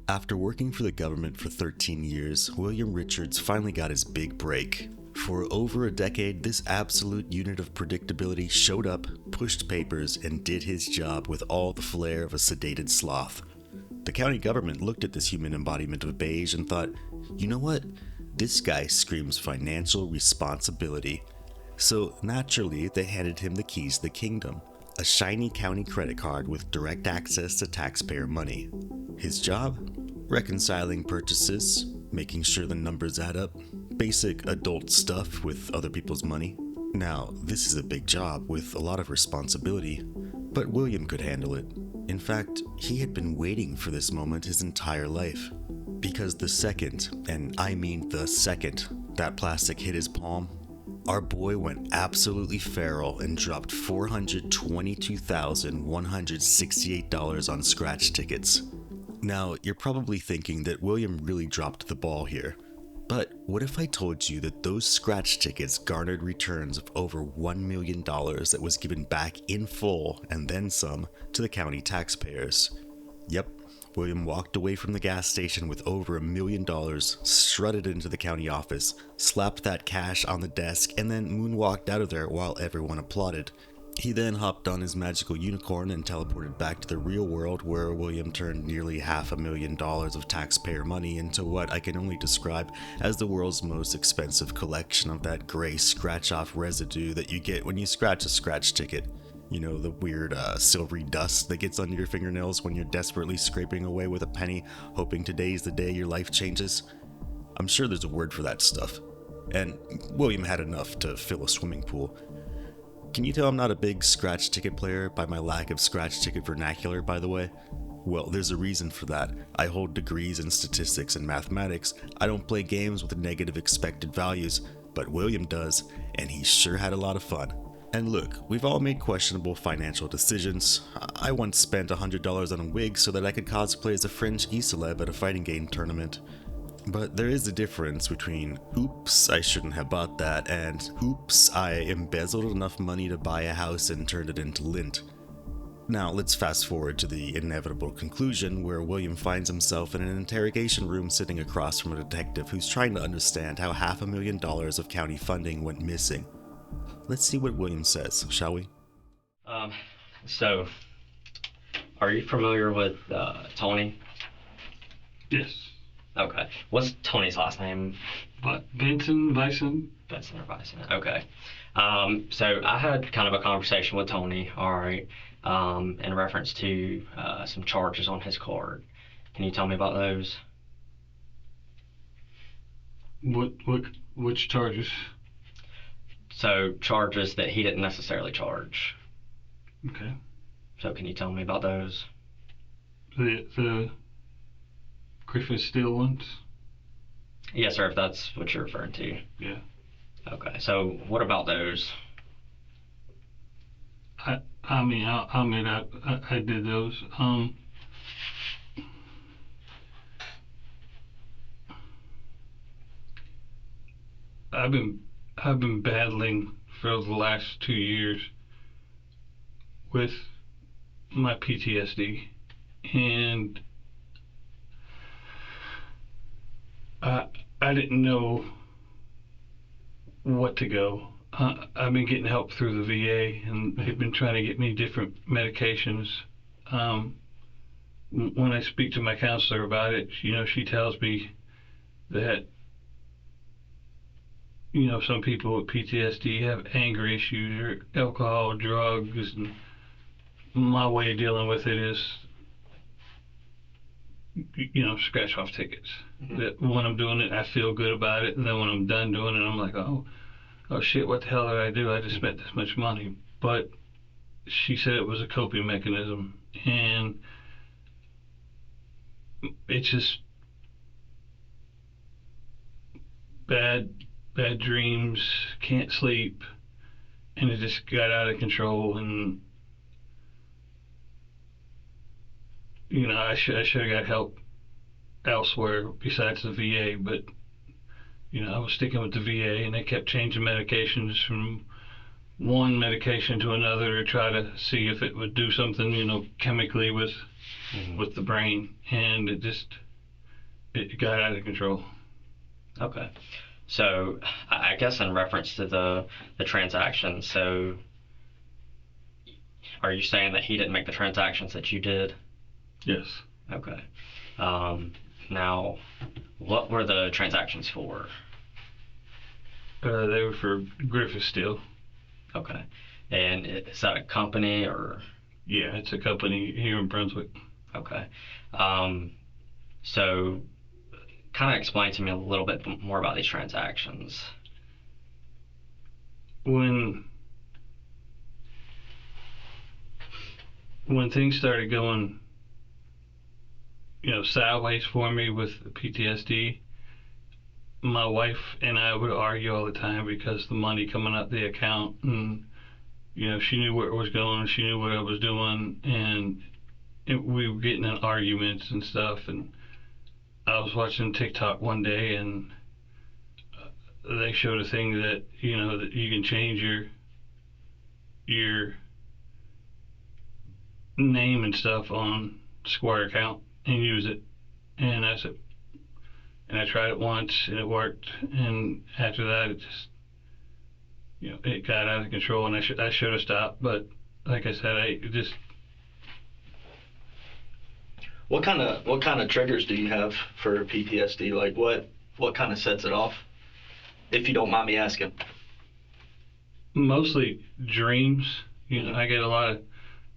After working for the government for 13 years, William Richards finally got his big break. For over a decade, this absolute unit of predictability showed up, pushed papers, and did his job with all the flair of a sedated sloth. The county government looked at this human embodiment of beige and thought, you know what? This guy screams financial responsibility. So naturally, they handed him the keys to the kingdom, a shiny county credit card with direct access to taxpayer money. His job? Reconciling purchases, making sure the numbers add up, basic adult stuff with other people's money. Now, this is a big job with a lot of responsibility, but William could handle it. In fact, he had been waiting for this moment his entire life. Because the second, and I mean the second, that plastic hit his palm, our boy went absolutely feral and dropped $422,168 on scratch tickets. Now, you're probably thinking that William really dropped the ball here. But what if I told you that those scratch tickets garnered returns of over $1 million that was given back in full and then some to the county taxpayers? Yep, William walked away from the gas station with over $1 million, strutted into the county office, slapped that cash on the desk, and then moonwalked out of there while everyone applauded. He then hopped on his magical unicorn and teleported back to the real world, where William turned nearly $500,000 of taxpayer money into what I can only describe as the world's most expensive collection of that gray scratch-off residue that you get when you scratch a scratch ticket. You know, the weird silvery dust that gets under your fingernails when you're desperately scraping away with a penny, hoping today's the day your life changes. I'm sure there's a word for that stuff. And William had enough to fill a swimming pool. Can you tell I'm not a big scratch ticket player by my lack of scratch ticket vernacular, by the way? Well, there's a reason for that. I hold degrees in statistics and mathematics. I don't play games with negative expected values, but William does, and he sure had a lot of fun. And look, we've all made questionable financial decisions. I once spent $100 on a wig so that I could cosplay as a French e-celeb at a fighting game tournament. But there is a difference between, oops, I shouldn't have bought that, and oops, I embezzled enough money to buy a house and turned it into lint. Now, let's fast forward to the inevitable conclusion where William finds himself in an interrogation room sitting across from a detective who's trying to understand how $500,000 of county funding went missing. Let's see what William says, shall we? So, are you familiar with Tony? Yes. Okay. What's Tony's last name? Benson, Bison. Benson or Bison. Okay. So I had kind of a conversation with Tony, all right, in reference to some charges on his card. Can you tell me about those? Which charges? So charges that he didn't necessarily charge. Okay. So can you tell me about those? The Griffin Steel ones? Yes, sir, if that's what you're referring to. Yeah. Okay, so what about those? I did those. I've been battling for the last 2 years with my PTSD, and I didn't know what to go. I've been getting help through the VA, and they've been trying to get me different medications. When I speak to my counselor about it, she tells me that, some people with PTSD have anger issues or alcohol, drugs, and my way of dealing with it is, scratch off tickets. Mm-hmm. That when I'm doing it, I feel good about it, and then when I'm done doing it, I'm like, oh shit, what the hell did I do? I just spent this much money. But she said it was a coping mechanism, and it's just bad dreams, can't sleep, and it just got out of control. And I should have got help elsewhere besides the VA, but I was sticking with the VA, and they kept changing medications from one medication to another to try to see if it would do something, chemically with the brain, and it just it got out of control. Okay. So I guess in reference to the transactions, so are you saying that he didn't make the transactions that you did? Yes. Okay. Now, what were the transactions for? They were for Griffith Steel. Okay. And is that a company or? Yeah, it's a company here in Brunswick. Okay. So kind of explain to me a little bit more about these transactions. When things started going, sideways for me with PTSD, my wife and I would argue all the time because the money coming out the account, and she knew where it was going, she knew what I was doing, and we were getting in arguments and stuff. And I was watching TikTok one day, and they showed a thing that that you can change your name and stuff on Square account and use it. And I said, and I tried it once and it worked. And after that, it just it got out of control, and I should have stopped. But like I said, I just. What kind of triggers do you have for PTSD? Like what kind of sets it off? If you don't mind me asking. Mostly dreams. I get a lot of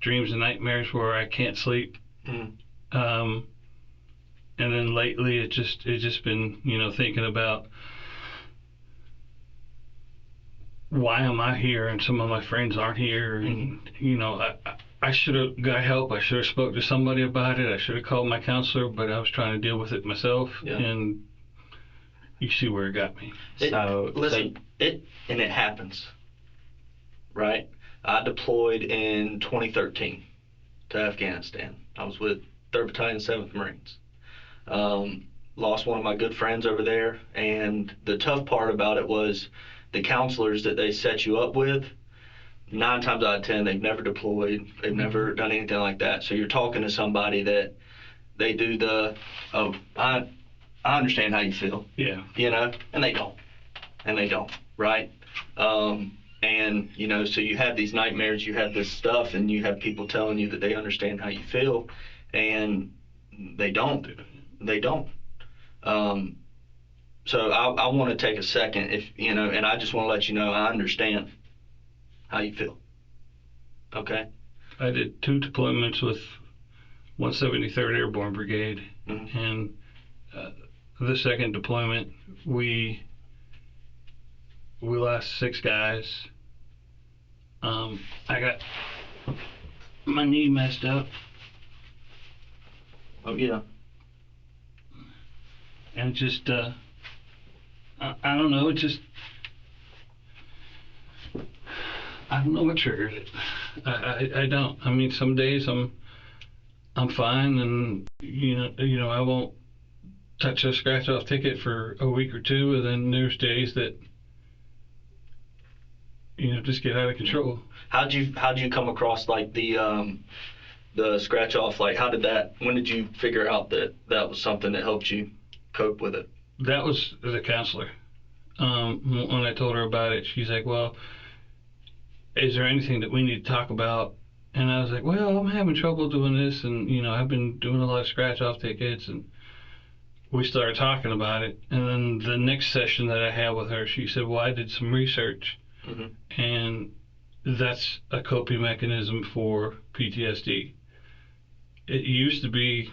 dreams and nightmares where I can't sleep. Mm-hmm. And then lately it's just been thinking about why am I here and some of my friends aren't here, and I should have got help. I should have spoke to somebody about it. I should have called my counselor, but I was trying to deal with it myself. Yeah. And you see where it got me. It happens, right? I deployed in 2013 to Afghanistan. I was with 3rd Battalion, 7th Marines. Lost one of my good friends over there, and the tough part about it was the counselors that they set you up with, 9 times out of 10, they've never deployed, they've never done anything like that. So you're talking to somebody that they do I understand how you feel. Yeah. And they don't, right? And so you have these nightmares, you have this stuff, and you have people telling you that they understand how you feel, and they don't. So I want to take a second, and I just want to let you know I understand how you feel. Okay? I did 2 deployments with 173rd Airborne Brigade, Mm-hmm. and the second deployment we lost 6 guys. I got my knee messed up. Oh yeah. And just I don't know, I don't know what triggered it. I don't. I mean, some days I'm fine, and I won't touch a scratch off ticket for a week or 2, and then there's days that just get out of control. How'd you come across like the scratch off? Like when did you figure out that was something that helped you cope with it? That was the counselor. When I told her about it, she's like, well, is there anything that we need to talk about? And I was like, well, I'm having trouble doing this, and I've been doing a lot of scratch off tickets, and we started talking about it. And then the next session that I had with her, she said, well, I did some research, Mm-hmm. and that's a coping mechanism for PTSD. It used to be,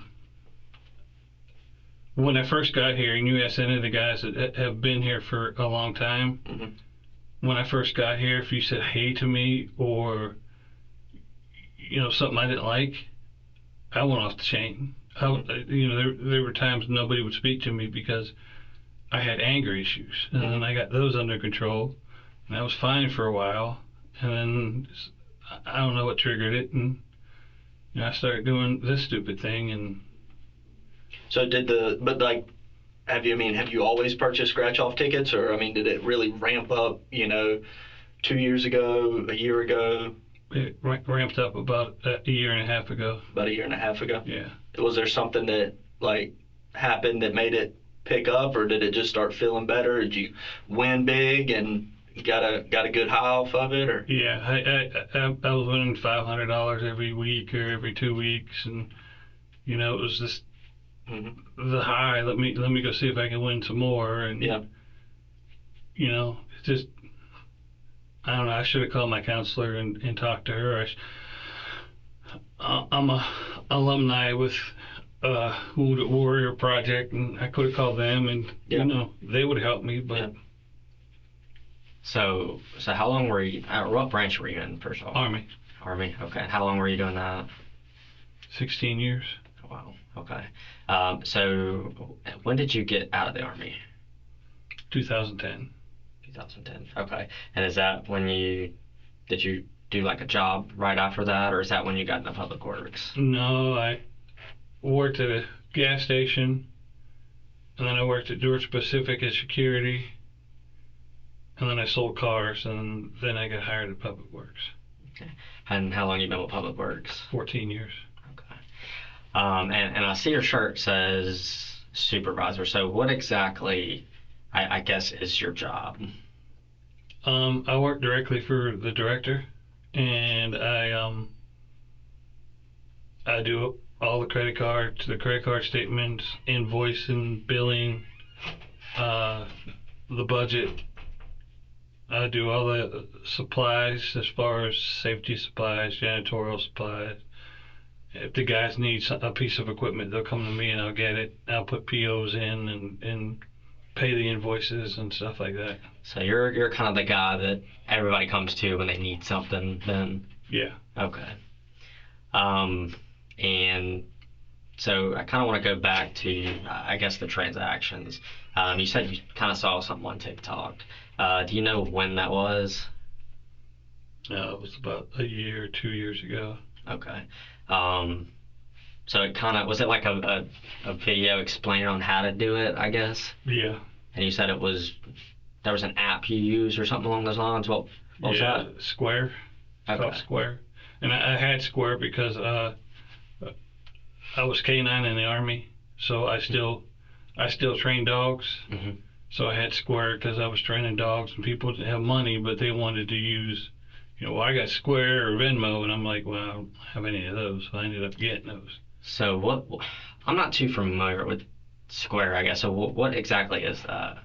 when I first got here, and you asked any of the guys that have been here for a long time, Mm-hmm. when I first got here, if you said hey to me or something I didn't like, I went off the chain. There were times nobody would speak to me because I had anger issues, and then I got those under control, and I was fine for a while, and then I don't know what triggered it, and I started doing this stupid thing. And so have you always purchased scratch off tickets, or did it really ramp up 2 years ago, a year ago? It ramped up about a year and a half ago. About a year and a half ago? Yeah. Was there something that happen that made it pick up, or did it just start feeling better? Did you win big and got a good high off of it, or? Yeah, I was winning $500 every week or every 2 weeks, and it was just the high. Let me go see if I can win some more, and Yeah. It's just, I don't know. I should have called my counselor and talked to her. I'm a alumni with Wounded Warrior Project, and I could have called them, and they would help me, but. Yeah. So how long were you, what branch were you in, first of all? Army. Army, okay. And how long were you doing that? 16 years. Wow, okay. So when did you get out of the Army? 2010. 2010, okay. And is that when did you do like a job right after that, or is that when you got into public works? No, I worked at a gas station, and then I worked at Georgia Pacific as security, and then I sold cars, and then I got hired at Public Works. Okay. And how long you been with Public Works? 14 years. Okay. And I see your shirt says supervisor. So what exactly, I guess, is your job? I work directly for the director, and I do all the credit cards, the credit card statements, invoicing, billing, the budget. I do all the supplies as far as safety supplies, janitorial supplies. If the guys need a piece of equipment, they'll come to me and I'll get it. I'll put POs in and pay the invoices and stuff like that. So you're kind of the guy that everybody comes to when they need something, then? Yeah. Okay. And so I kind of want to go back to, I guess, the transactions. You said you kind of saw something on TikTok. Do you know when that was? It was about a year or 2 years ago. Okay. So it kind of, was it like a video explaining on how to do it, I guess? Yeah. And you said there was an app you use or something along those lines? What was that? Square. Okay. Called Square. And I had Square because I was K-9 in the Army, so I still train dogs. Mm-hmm. So I had Square because I was training dogs, and people didn't have money, but they wanted to use, well, I got Square or Venmo, and I'm like, well, I don't have any of those, so I ended up getting those. So I'm not too familiar with Square, I guess. So what exactly is that?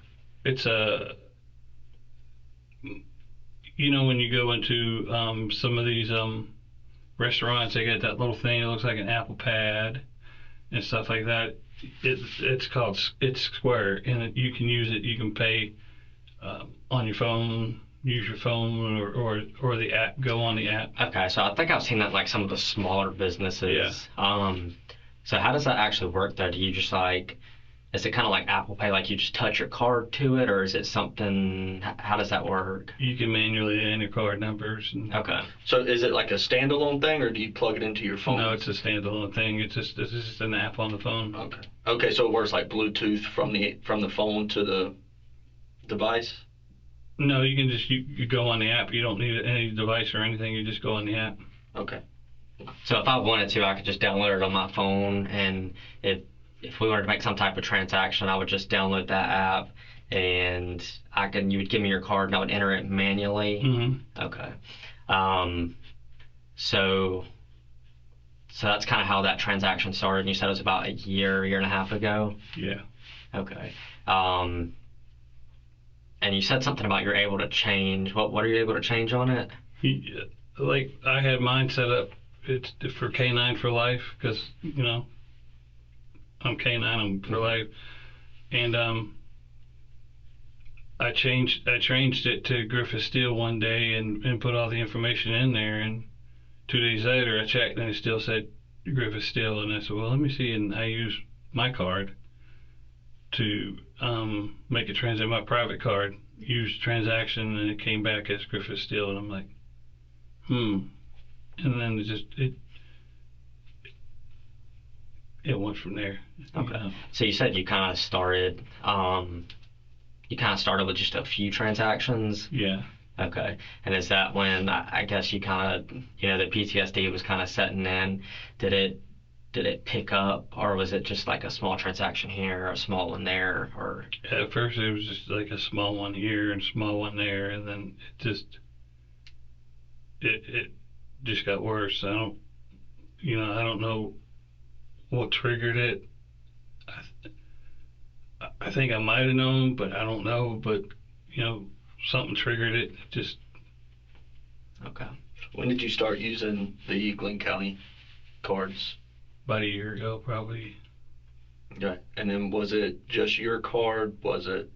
It's when you go into some of these restaurants, they got that little thing that looks like an Apple Pad and stuff like that. It's Square, and you can use it. You can pay on your phone, use your phone, or the app. Go on the app. Okay, so I think I've seen that like some of the smaller businesses. Yeah. So how does that actually work though? Do you just is it kind of like Apple Pay, like you just touch your card to it, or is it something? How does that work? You can manually enter card numbers. Okay. So is it like a standalone thing, or do you plug it into your phone? No, it's a standalone thing. It's just an app on the phone. Okay. Okay, so it works like Bluetooth from the phone to the device? No, you can just you go on the app. You don't need any device or anything. You just go on the app. Okay. So if I wanted to, I could just download it on my phone, and if we wanted to make some type of transaction, I would just download that app, and you would give me your card, and I would enter it manually. Mm-hmm. Okay. So that's kind of how that transaction started. And you said it was about a year and a half ago. Yeah. Okay. And you said something about you're able to change. What are you able to change on it? Like I had mine set up. It's for K9 for life because I'm K9, I'm for life, and I changed it to Griffith Steel one day and put all the information in there, and 2 days later I checked and it still said Griffith Steel, and I said, well, let me see, and I used my card to make a transaction, my private card, used transaction, and it came back as Griffith Steel, and I'm like, and then it went from there. Okay. So you said you kind of started with just a few transactions? Yeah. Okay. And is that when I guess you kind of, the PTSD was kind of setting in? Did did it pick up, or was it just like a small transaction here, a small one there, or? At first, it was just like a small one here and small one there, and then it just got worse. I don't know what triggered it. I think I might have known, but I don't know. But something triggered it. Just Okay. When did you start using the Glenn County cards? about a year ago, probably. Okay. And then was it just your card? Was it?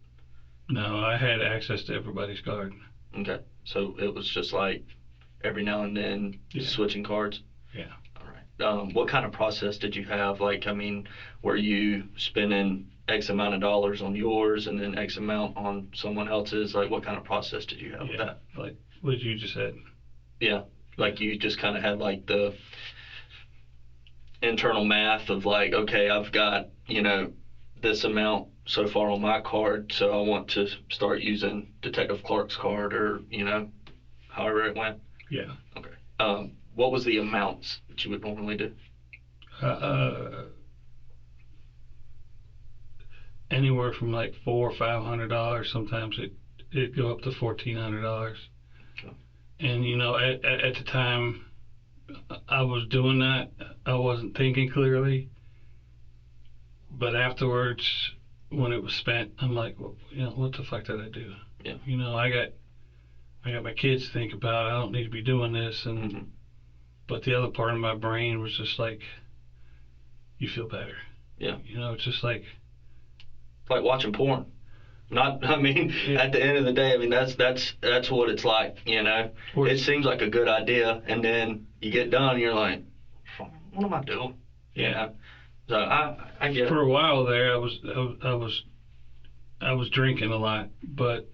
No, I had access to everybody's card. Okay. So it was just like every now and then switching cards? Yeah. All right. What kind of process did you have? Like, I mean, were you spending X amount of dollars on yours and then X amount on someone else's? Like, what kind of process did you have with that? Like what you just said. Yeah. Like you just kind of had like the internal math of like, okay, I've got, this amount so far on my card, so I want to start using Detective Clark's card or, however it went. Yeah. Okay. What was the amounts that you would normally do? Anywhere from like $400 or $500. Sometimes it go up to $1,400. Okay. And at the time I was doing that, I wasn't thinking clearly. But afterwards, when it was spent, I'm like, well, what the fuck did I do? Yeah. I got my kids to think about. I don't need to be doing this, and but the other part of my brain was just like, you feel better. Yeah. It's just like watching porn. At the end of the day, I mean, that's what it's like, It seems like a good idea, and then you get done, and you're like, what am I doing? Yeah. So I get it. For a while there, I was drinking a lot, but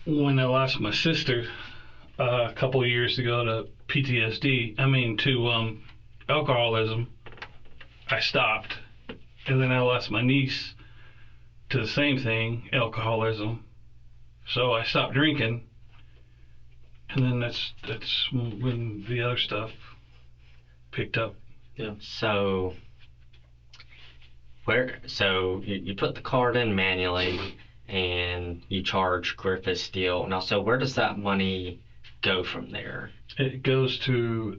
when I lost my sister a couple of years ago to to alcoholism, I stopped, and then I lost my niece to the same thing, alcoholism. So I stopped drinking, and then that's when the other stuff picked up. Yeah. So you put the card in manually and you charge Griffith Steel. Now, so where does that money go from there? It goes to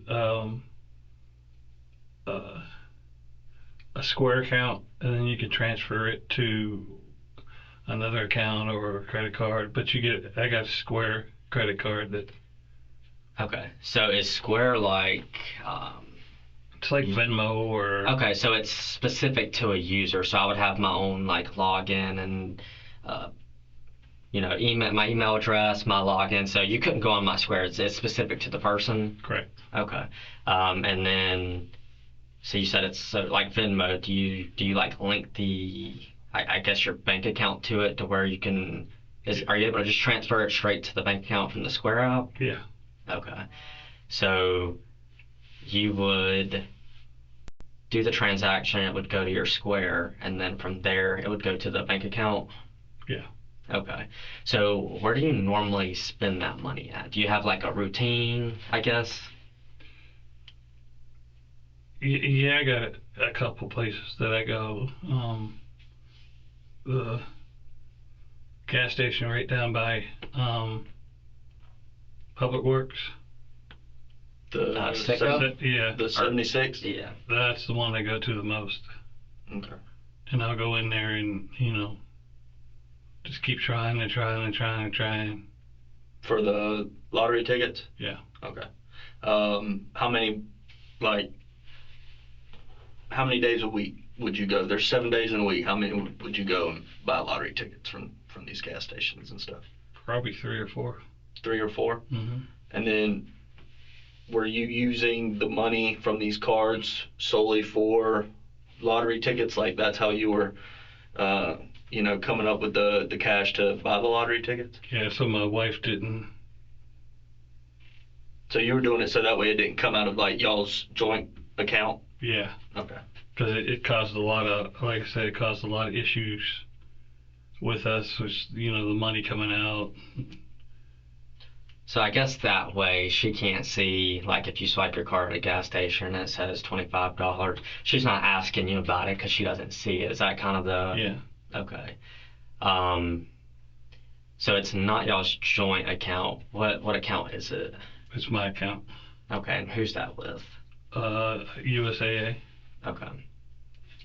a Square account, and then you can transfer it to another account or a credit card. But I got a Square credit card that. Okay, so is Square like? It's like Venmo or. Okay, so it's specific to a user. So I would have my own like login and, my email address, my login. So you couldn't go on my Square. It's specific to the person. Correct. Okay, and then, so you said it's so like Venmo. Do you like link I guess your bank account to it to where you can? Are you able to just transfer it straight to the bank account from the Square app? Yeah. Okay, so you would do the transaction, it would go to your Square, and then from there it would go to the bank account? Yeah. Okay. So where do you normally spend that money at? Do you have like a routine, I guess? Yeah, I got a couple places that I go. The gas station right down by Public Works. The Sicko? Yeah. The 76. Yeah. That's the one I go to the most. Okay. And I'll go in there and just keep trying and trying and trying and trying. For the lottery tickets. Yeah. Okay. How many days a week would you go? There's 7 days in a week. How many would you go and buy lottery tickets from these gas stations and stuff? Probably 3 or 4. 3 or 4? Mm-hmm. And then were you using the money from these cards solely for lottery tickets? Like that's how you were, coming up with the cash to buy the lottery tickets? Yeah, so my wife didn't. So you were doing it so that way it didn't come out of like y'all's joint account? Yeah. Okay. Because it caused a lot of, like I said, it caused a lot of issues with us, which, the money coming out. So I guess that way she can't see, like if you swipe your card at a gas station and it says $25, she's not asking you about it because she doesn't see it. Is that kind of the... Yeah. Okay. Um, so it's not y'all's joint account. What account is it? It's my account. Okay, and who's that with? USAA. Okay.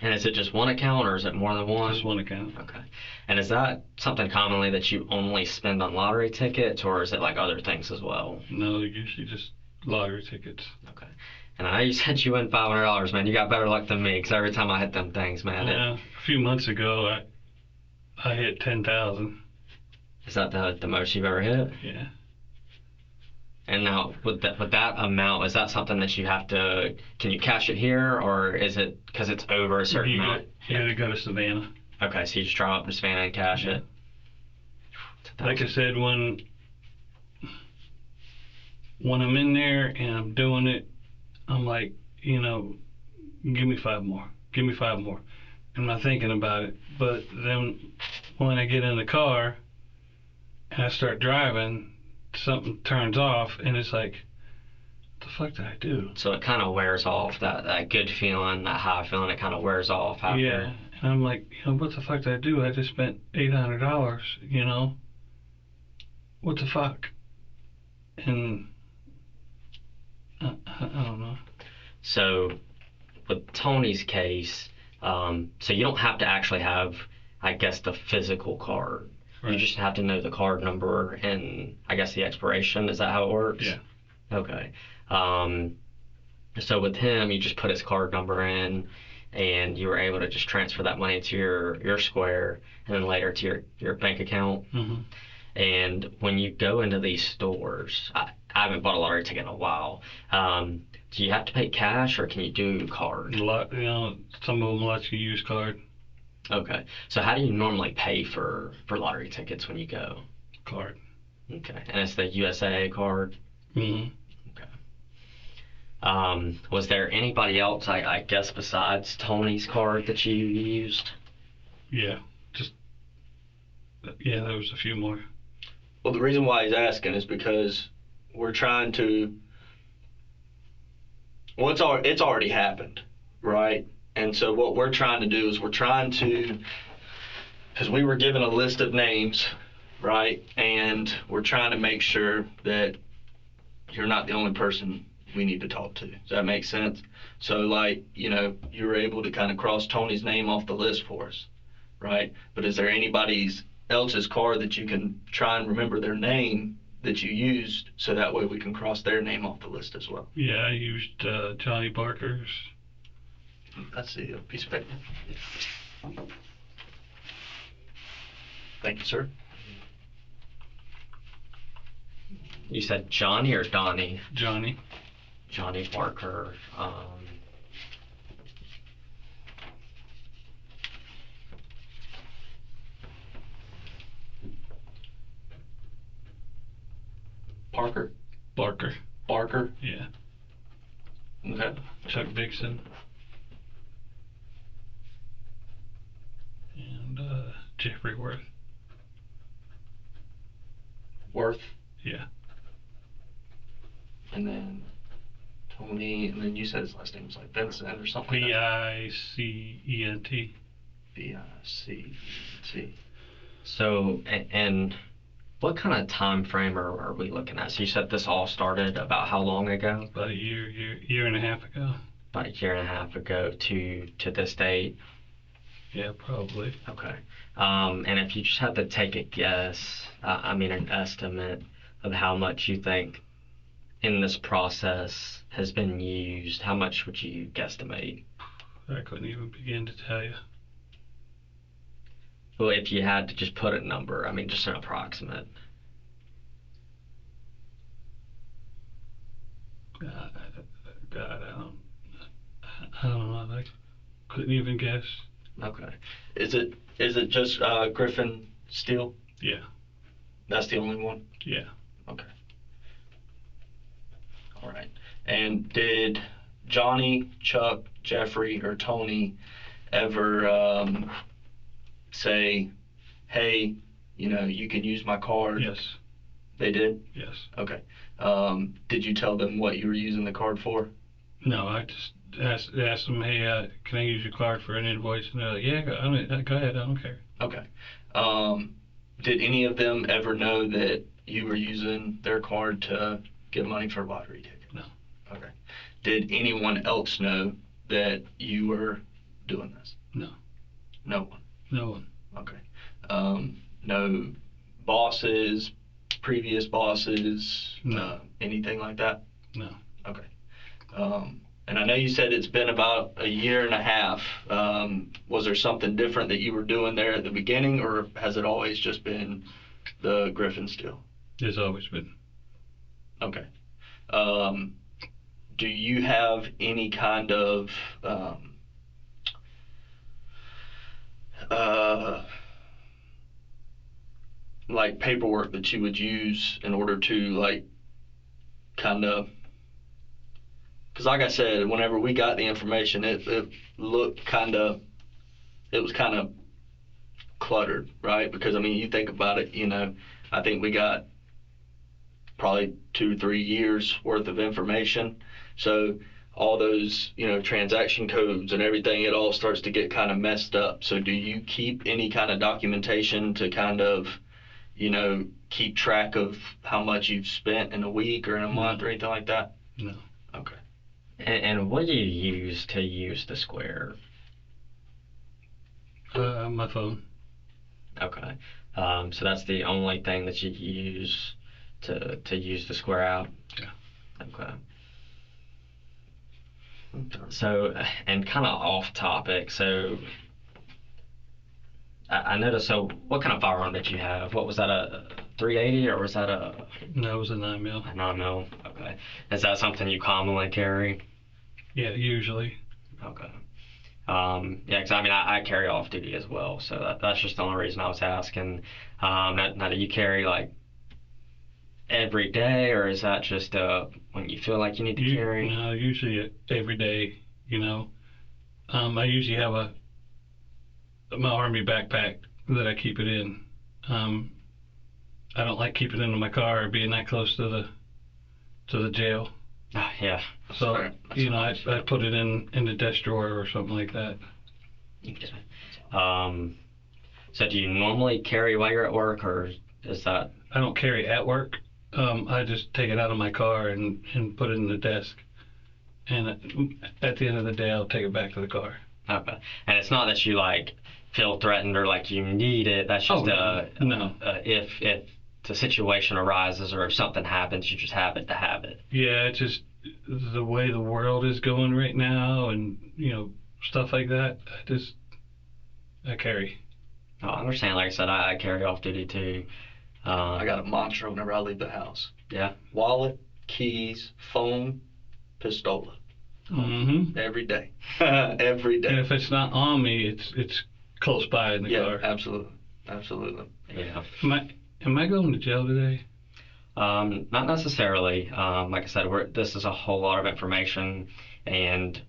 And is it just one account or is it more than one? Just one account. Okay. And is that something commonly that you only spend on lottery tickets or is it like other things as well? No, usually just lottery tickets. Okay. And I know you said you win $500, man. You got better luck than me because every time I hit them things, man. Yeah, a few months ago, I hit 10,000. Is that the most you've ever hit? Yeah. And now with that amount, is that something that you have to, can you cash it here or is it because it's over a certain amount? You gotta go to Savannah. Okay, so you just drive up to Savannah and cash it. Like I said, when I'm in there and I'm doing it, I'm like, give me 5 more. Give me 5 more. I'm not thinking about it. But then when I get in the car and I start driving, something turns off and it's like, what the fuck did I do? So it kind of wears off, that good feeling, that high feeling, it kind of wears off after. Yeah. And I'm like, what the fuck did I do? I just spent $800, What the fuck? And I don't know. So with Tony's case, so you don't have to actually have, I guess, the physical card. Right. You just have to know the card number and I guess the expiration. Is that how it works? Yeah. Okay. So with him, you just put his card number in and you were able to just transfer that money to your Square and then later to your bank account. Mm-hmm. And when you go into these stores, I haven't bought a lottery ticket in a while. Do you have to pay cash or can you do card? A lot, some of them let you use card. Okay. So how do you normally pay for lottery tickets when you go? Card. Okay. And it's the USAA card? Mm-hmm. Okay. Was there anybody else, I guess, besides Tony's card that you used? Yeah. There was a few more. Well, the reason why he's asking is because we're trying to. Well, it's already happened, right? And so what we're trying to do is because we were given a list of names, right? And we're trying to make sure that you're not the only person we need to talk to. Does that make sense? So, you were able to kind of cross Tony's name off the list for us, right? But is there anybody else's card that you can try and remember their name that you used so that way we can cross their name off the list as well? Yeah, I used Johnny Parker's. Let's see, a piece of paper. Thank you, sir. You said Johnny or Donnie? Johnny. Johnny Parker. Parker? Barker. Barker? Yeah. Okay. Chuck Dixon. And Jeffrey Worth. Worth? Yeah. And then Tony, and then you said his last name was like Vincent or something like Vicent. Vicent. So, and what kind of time frame are we looking at? So you said this all started about how long ago? About a year and a half ago. About a year and a half ago to this date? Yeah, probably. Okay. And if you just had to take a guess, an estimate of how much you think in this process has been used, how much would you guesstimate? I couldn't even begin to tell you. Well, if you had to just put a number, just an approximate. God, I don't know. I couldn't even guess. Okay. Is it just Griffin Steele? Yeah. That's the only one? Yeah. Okay. All right. And did Johnny, Chuck, Jeffrey, or Tony ever say, hey, you can use my card? Yes. They did? Yes. Okay. Did you tell them what you were using the card for? No, I just asked them, hey, can I use your card for an invoice? And they're like, yeah, go ahead, I don't care. Okay. Did any of them ever know that you were using their card to get money for a lottery ticket? No. Okay. Did anyone else know that you were doing this? No. No one? No one. Okay. No bosses, previous bosses, No. anything like that? No. Okay. And I know you said it's been about a year and a half. Was there something different that you were doing there at the beginning, or has it always just been the Griffin Steel? There's always been. Okay. Do you have any kind of like paperwork that you would use in order to like kind of, because like I said, whenever we got the information, it looked it was kind of cluttered, right? Because I mean, you think about it, I think we got probably 2-3 years worth of information. So all those, transaction codes and everything, it all starts to get kind of messed up. So do you keep any kind of documentation to kind of, keep track of how much you've spent in a week or in a month or anything like that? No. Okay. And what do you use to use the Square? My phone. Okay. So that's the only thing that you use to use the Square app? Yeah. Okay. So, and kind of off topic, so I noticed, so what kind of firearm did you have? What was that, a 380 or was that a No, it was a 9mm. 9mm? Okay. Is that something you commonly carry? Yeah, usually. Okay. Yeah, because I mean, I carry off duty as well, so that's just the only reason I was asking. Now, do you carry like every day, or is that just when you feel like you need to carry? No, usually every day, I usually have my army backpack that I keep it in. I don't like keeping it in my car, being that close to the jail. Yeah. So, Fair. I put it in the desk drawer or something like that. So do you normally carry while you're at work, or is that? I don't carry at work. I just take it out of my car and put it in the desk. And at the end of the day, I'll take it back to the car. Okay. And it's not that you like feel threatened or like you need it. That's just no. If the situation arises or if something happens, you just happen to have it. Yeah, it's just the way the world is going right now, and stuff like that. I carry. Oh, I understand. Like I said, I carry off duty too. I got a mantra whenever I leave the house. Yeah. Wallet, keys, phone, pistola. Mm-hmm. Every day. Every day. And if it's not on me, it's close by in the car. Yeah, absolutely. Yeah. Am I going to jail today? Not necessarily. Like I said, this is a whole lot of information, and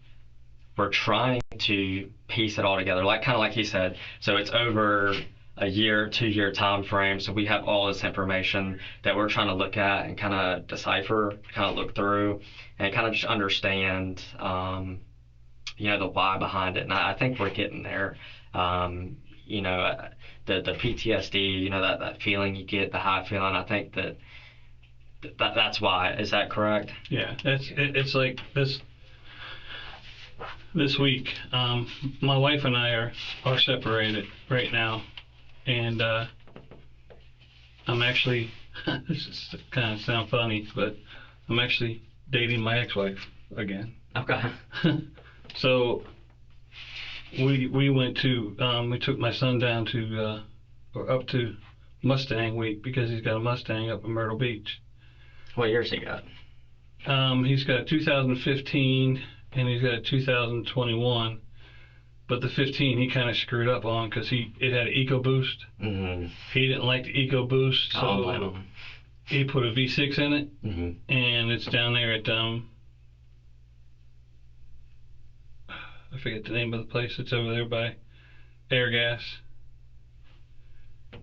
we're trying to piece it all together. Kind of like he said. So it's over a year, 2-year time frame. So we have all this information that we're trying to look at and kind of decipher, kind of look through, and kind of just understand, the why behind it. And I think we're getting there. The PTSD, that feeling you get, the high feeling. I think that's why. Is that correct? Yeah, it's like this week. My wife and I are separated right now, and I'm actually this is kind of sound funny, but I'm actually dating my ex-wife again. Okay. So we went to we took my son down to or up to Mustang Week because he's got a Mustang up in Myrtle Beach. What year's he got? He's got a 2015 and he's got a 2021, but the 15 he kind of screwed up on because it had an EcoBoost. Mm-hmm. He didn't like the EcoBoost, so he put a V6 in it, mm-hmm. and it's down there at I forget the name of the place. It's over there by Air Gas.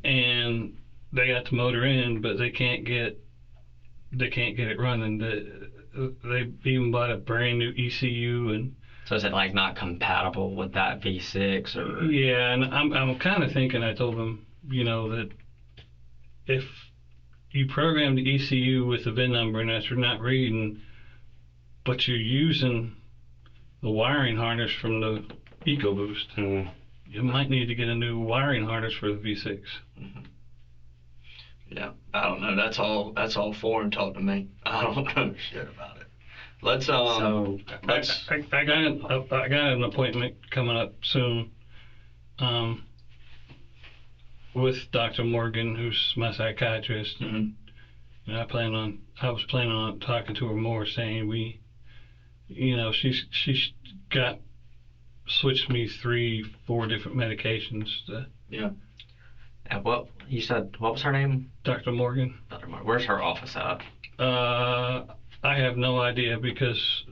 And they got the motor in, but they can't get it running. They even bought a brand new ECU, and So is it like not compatible with that V6 or? yeah, and I'm kind of thinking. I told them, that if you program the ECU with the VIN number and that you're not reading, but you're using the wiring harness from the EcoBoost, you might need to get a new wiring harness for the V6. Mm-hmm. Yeah, I don't know. That's all foreign talk to me. I don't know shit about it. Let's I got an appointment coming up soon, with Dr. Morgan, who's my psychiatrist, Mm-hmm. and I was planning on talking to her more, saying she's got switched me 3-4 different medications. And what you said? What was her name? Dr. Morgan. Dr. Mark. Where's her office at? I have no idea, because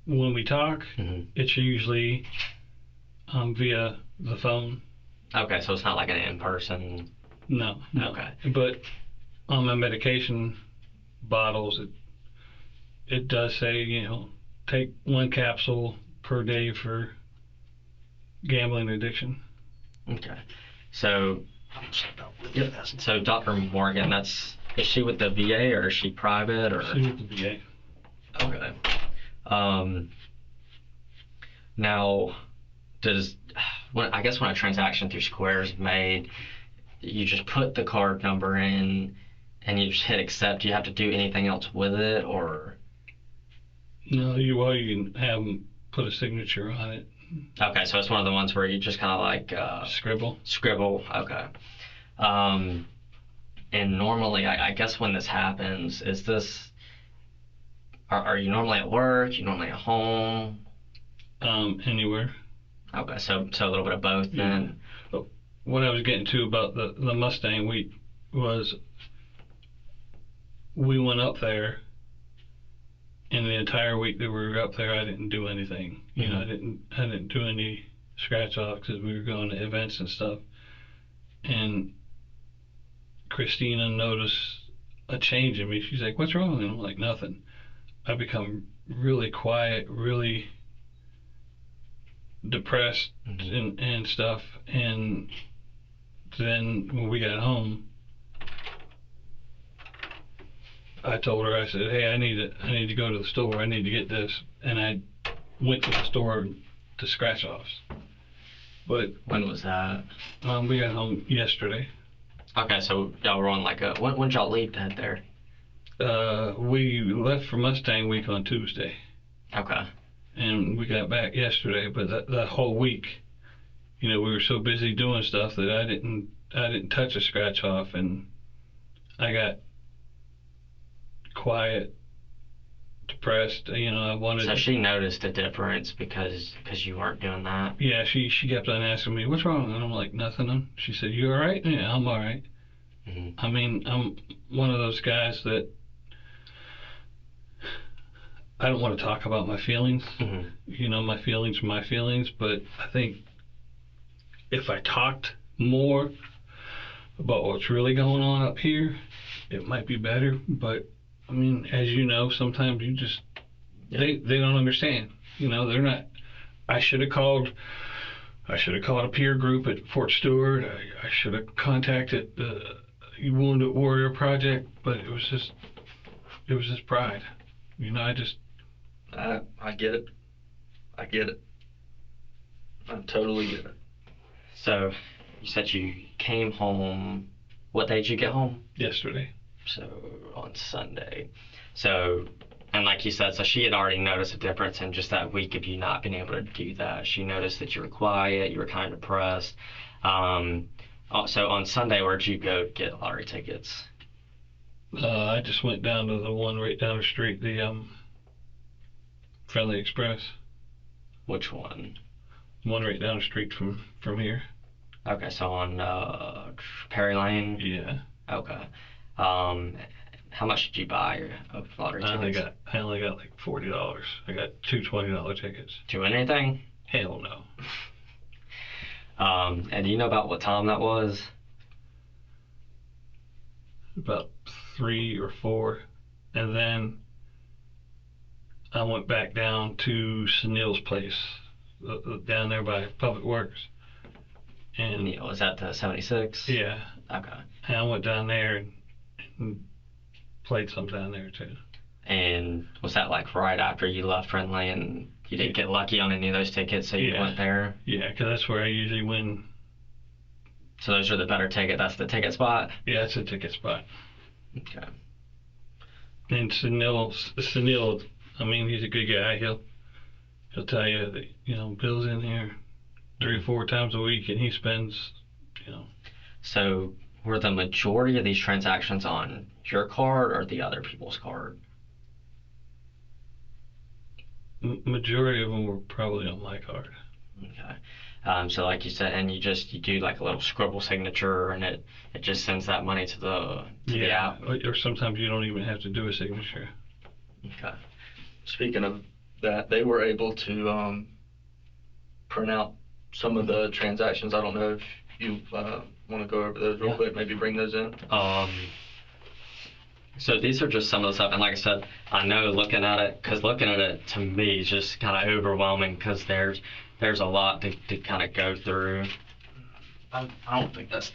when we talk, it's usually via the phone. Okay, so it's not like an in-person. No. Okay. But on my medication bottles, it does say, take 1 capsule per day for gambling addiction. Okay. So Dr. Morgan, is she with the VA or is she private or? She's with the VA. Okay. Now, when a transaction through Square is made, you just put the card number in and you just hit accept. Do you have to do anything else with it, or? No, you can have them put a signature on it. Okay, so it's one of the ones where you just kind of like Scribble. Okay. And normally, I guess when this happens, are you normally at work? You normally at home? Anywhere. Okay, so a little bit of both then. Yeah. What I was getting to about the Mustang week was, we went up there, and the entire week that we were up there, I didn't do anything. I didn't do any scratch offs, because we were going to events and stuff. And Christina noticed a change in me. She's like, "What's wrong?" And I'm like, "Nothing." I become really quiet, really depressed, and stuff. And then when we got home, I told her, I said, "Hey, I need to go to the store. I need to get this." And I went to the store to scratch offs. But When was that? we got home yesterday. Okay, so y'all were on when did y'all leave to head there? We left for Mustang week on Tuesday, Okay. and we got back yesterday. But that whole week, we were so busy doing stuff that I didn't touch a scratch off, and I got quiet, depressed. I wanted. So she noticed a difference because you weren't doing that? Yeah, she kept on asking me, "What's wrong?" And I'm like, "Nothing." She said, "You all right?" "Yeah, I'm all right." Mm-hmm. I mean, I'm one of those guys that I don't want to talk about my feelings. Mm-hmm. My feelings are my feelings, but I think if I talked more about what's really going on up here, it might be better. But I mean, as you know, sometimes you just they don't understand. They're not. I should have called a peer group at Fort Stewart. I should have contacted the Wounded Warrior Project, but it was just pride. I get it. I totally get it. So you said you came home. What day did you get home? Yesterday. So on Sunday. So, and like you said, so she had already noticed a difference in just that week of you not being able to do that. She noticed that you were quiet, you were kind of depressed. So on Sunday, where'd you go get lottery tickets? I just went down to the one right down the street, the Friendly Express. Which one? One right down the street from here. Okay, so on Perry Lane? Yeah. Okay. How much did you buy of lottery tickets? I only got like $40. I got two $20 tickets. Do anything? Hell no. And do you know about what time that was? about 3 or 4, and then I went back down to Sunil's place down there by Public Works, and Yeah, was that the 76? yeah, Okay. and I went down there and played some down there too. And was that like right after you left Friendly and you didn't get lucky on any of those tickets, so you went there? Yeah, because that's where I usually win. So those are the better ticket. That's the ticket spot. Yeah, it's a ticket spot. Okay. And Sunil, I mean, he's a good guy. He'll tell you that, you know, Bill's in here 3 or 4 times a week, and he spends, you know. So were the majority of these transactions on your card or the other people's card? Majority of them were probably on my card. Okay. So like you said, and you do like a little scribble signature, and it just sends that money to the app. Or sometimes you don't even have to do a signature. Okay. Speaking of that, they were able to print out some of the transactions. I don't know if you want to go over those real quick, maybe bring those in. So these are just some of the stuff, and like I said, I know looking at it to me is just kind of overwhelming because there's a lot to kind of go through. I don't think that's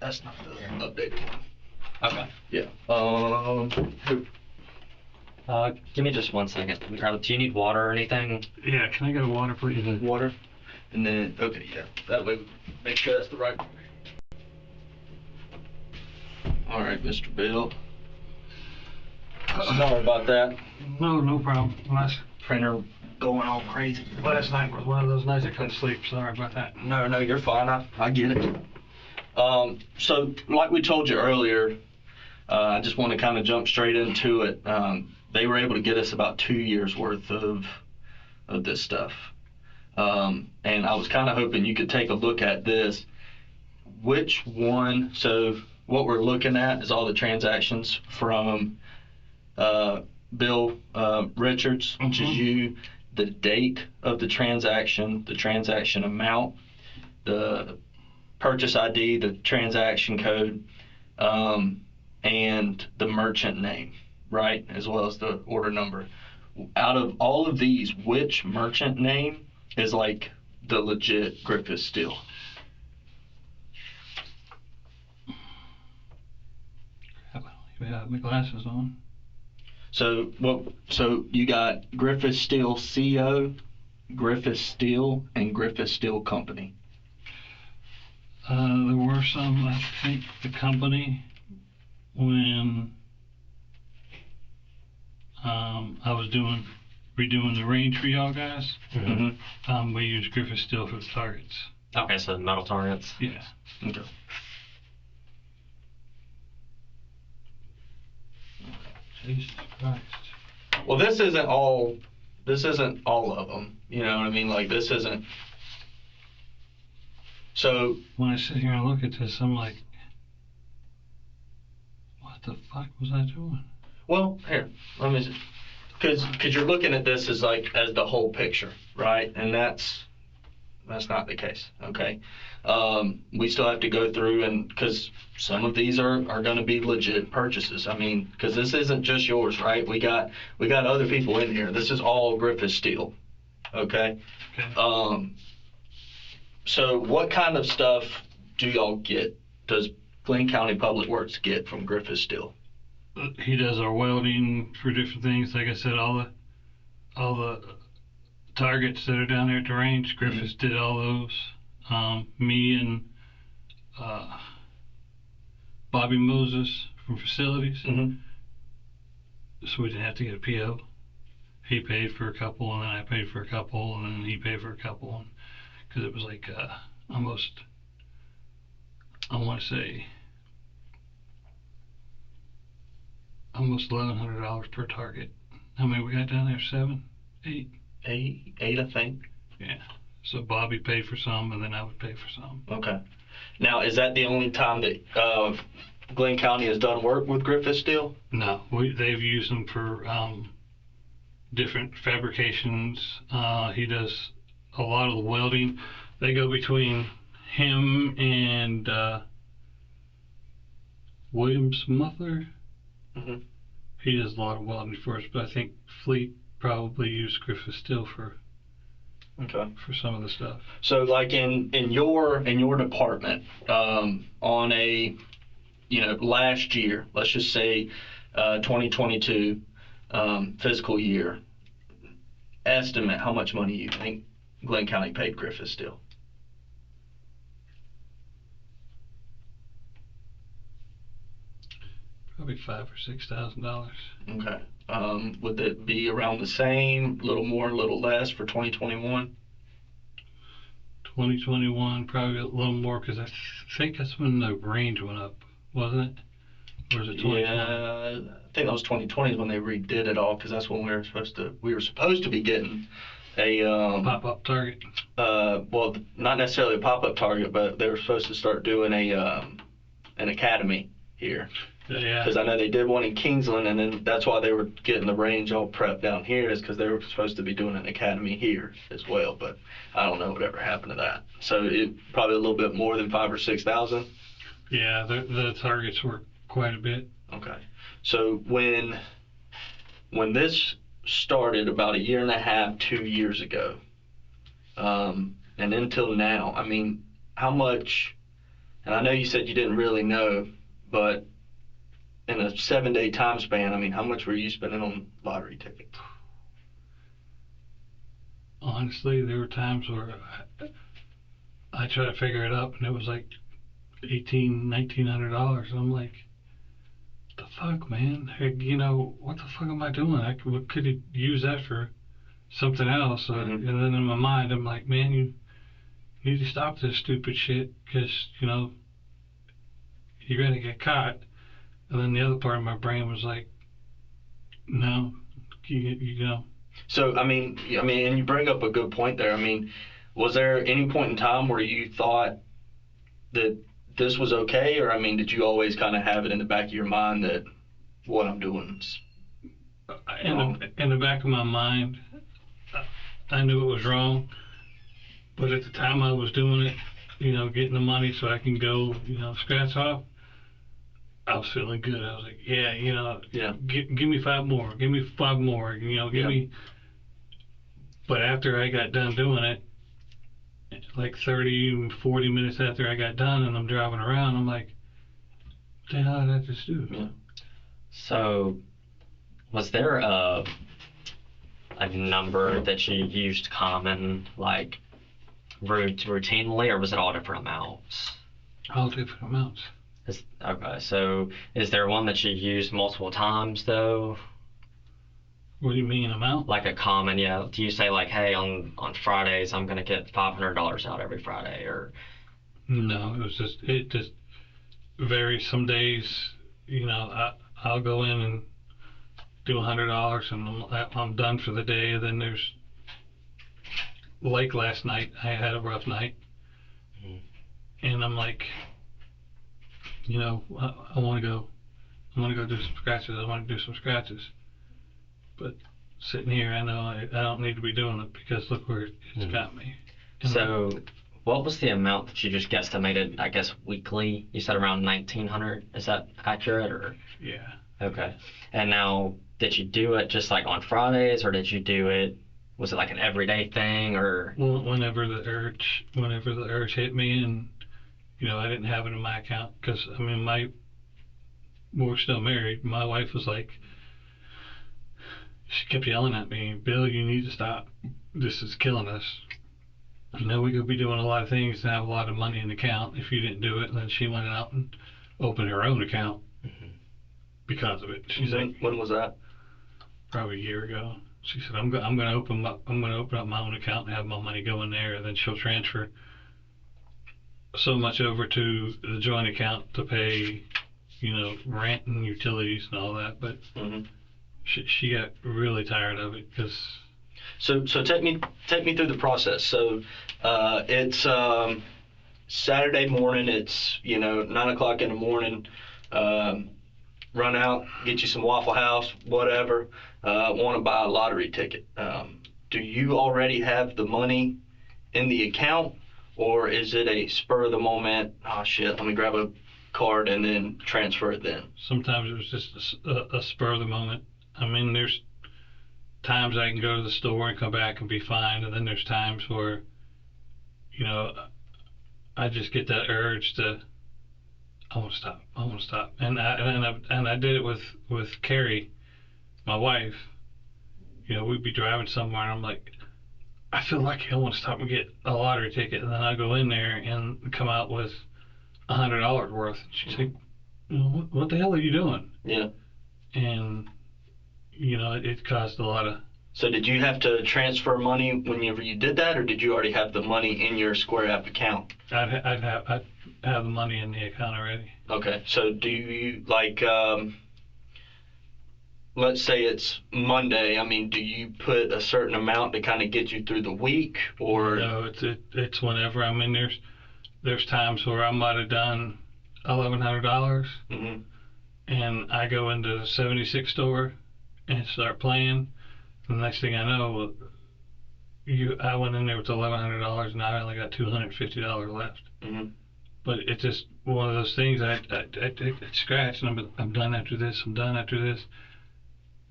not the updated one. Okay. Yeah. Give me just 1 second. Do you need water or anything? Yeah, can I get a water, please? Water. And then, okay, yeah. That way we make sure that's the right one. All right, Mr. Bill. Sorry about that. No problem. Printer going all crazy. Last night was one of those nights I couldn't sleep. Sorry about that. No, you're fine. I get it. So, like we told you earlier, I just want to kind of jump straight into it. They were able to get us about 2 years worth of this stuff. And I was kind of hoping you could take a look at this. Which one? So what we're looking at is all the transactions from Bill Richards, which is you, the date of the transaction amount, the purchase ID, the transaction code, and the merchant name, right, as well as the order number. Out of all of these, which merchant name is like the legit Griffith Steel? I have my glasses on. So you got Griffith Steel CO, Griffith Steel, and Griffith Steel Company. There were some, I think, the company, when I was redoing the range for y'all guys, we used Griffith Steel for the targets. Okay, so the metal targets. Yeah. Okay. Jesus Christ. Well, this isn't all of them. You know what I mean? Like, this isn't. So When I sit here and look at this, I'm like, what the fuck was I doing? well, here, let me, because you're looking at this as the whole picture, right? And that's not the case. Okay. We still have to go through, and because some of these are going to be legit purchases. I mean, because this isn't just yours, right? We got other people in here. This is all Griffith Steel. Okay. Okay. So what kind of stuff do y'all get? Does Glenn County Public Works get from Griffith Steel? He does our welding for different things. Like I said, all the targets that are down there at the range, Griffiths did all those. Me and Bobby Moses from facilities. So we didn't have to get a PO. He paid for a couple, and then I paid for a couple, and then he paid for a couple, because it was like almost, I want to say, almost $1,100 per target. How many we got down there? 7, 8? Eight, I think. Yeah. So Bobby paid for some, and then I would pay for some. Okay. Now, is that the only time that Glenn County has done work with Griffith Steel? No, they've used them for different fabrications. He does a lot of the welding. They go between him and Williams Muffler. Mhm. He does a lot of welding for us, but I think Fleet probably used Griffith Steel for Okay. some of the stuff. So like in your department, on a, last year, let's just say 2022 fiscal year, estimate how much money you think Glenn County paid Griffith Steel? Probably $5,000 or $6,000. Okay. Would it be around the same, a little more, a little less for 2021? 2021, probably a little more, because I think that's when the range went up, wasn't it? Or was it 2020? Yeah, I think that was 2020 when they redid it all, because that's when we were supposed to be getting a Pop-up Target. well, not necessarily a pop-up Target, but they were supposed to start doing an academy here. Yeah. Because I know they did one in Kingsland, and then that's why they were getting the range all prepped down here, is because they were supposed to be doing an academy here as well. But I don't know whatever happened to that. So it probably a little bit more than 5,000 or 6,000. Yeah, the targets were quite a bit. Okay. So when this started about a year and a half, 2 years ago, and until now, I mean, how much? And I know you said you didn't really know, but in a 7-day time span, I mean, how much were you spending on lottery tickets? Honestly, there were times where I tried to figure it up, and it was like $1,900, $1,900. I'm like, the fuck, man? Heck, what the fuck am I doing? I could use that for something else. Mhm. And then in my mind, I'm like, man, you need to stop this stupid shit, because you're gonna get caught. And then the other part of my brain was like, no, you know. So, I mean, and you bring up a good point there. I mean, was there any point in time where you thought that this was okay? Or, I mean, did you always kind of have it in the back of your mind that what I'm doing is wrong? In the back of my mind, I knew it was wrong. But at the time I was doing it, getting the money so I can go, scratch off, I was feeling good. I was like, yeah, give me 5 more, give me 5 more, give me. But after I got done doing it, like 30, 40 minutes after I got done and I'm driving around, I'm like, what the hell did I just do? Yeah. So, was there a number that you used common, like routinely, or was it all different amounts? All different amounts. Okay, so is there one that you use multiple times though? What do you mean amount? Like a common, yeah. Do you say like, hey, on Fridays I'm gonna get $500 out every Friday, or? No, it just varies. Some days, I'll go in and do $100 and I'm done for the day. And then there's, like last night, I had a rough night, and I'm like, I want to go do some scratches. But sitting here, I know I don't need to be doing it, because look where it's got me. So, what was the amount that you just guesstimated, I guess, weekly? You said around 1,900. Is that accurate, or? Yeah. Okay. And now, did you do it just like on Fridays, or did you do it, was it like an everyday thing, or? Well, whenever the urge hit me, and I didn't have it in my account, because I mean, we're still married. My wife was like, she kept yelling at me, Bill, you need to stop. This is killing us. We could be doing a lot of things and have a lot of money in the account if you didn't do it. And then she went out and opened her own account because of it. She's like, when was that? Probably a year ago. She said, I'm going to open up my own account and have my money go in there, and then she'll transfer so much over to the joint account to pay, rent and utilities and all that. But she got really tired of it, because. So take me through the process. So it's Saturday morning. It's 9:00 in the morning. Run out, get you some Waffle House, whatever. Want to buy a lottery ticket. Do you already have the money in the account, or is it a spur of the moment? Oh shit! Let me grab a card and then transfer it then. Sometimes it was just a spur of the moment. I mean, there's times I can go to the store and come back and be fine, and then there's times where, you know, I just get that urge to, I want to stop. I want to stop. And I did it with Carrie, my wife. You know, we'd be driving somewhere, and I'm like, I feel lucky. I want to stop and get a lottery ticket, and then I go in there and come out with $100 worth. She's like, what the hell are you doing? Yeah. And you know, it caused a lot of. So did you have to transfer money whenever you did that, or did you already have the money in your Square app account? I'd have the money in the account already. Okay. So do you let's say it's Monday. I mean, do you put a certain amount to kind of get you through the week, or? No, it's whenever. I mean, there's times where I might have done $1,100, Mm-hmm. and I go into the 76 store and start playing. The next thing I know, I went in there with $1,100 and I only got $250 left. Mm-hmm. But it's just one of those things. I scratch and I'm done after this. I'm done after this,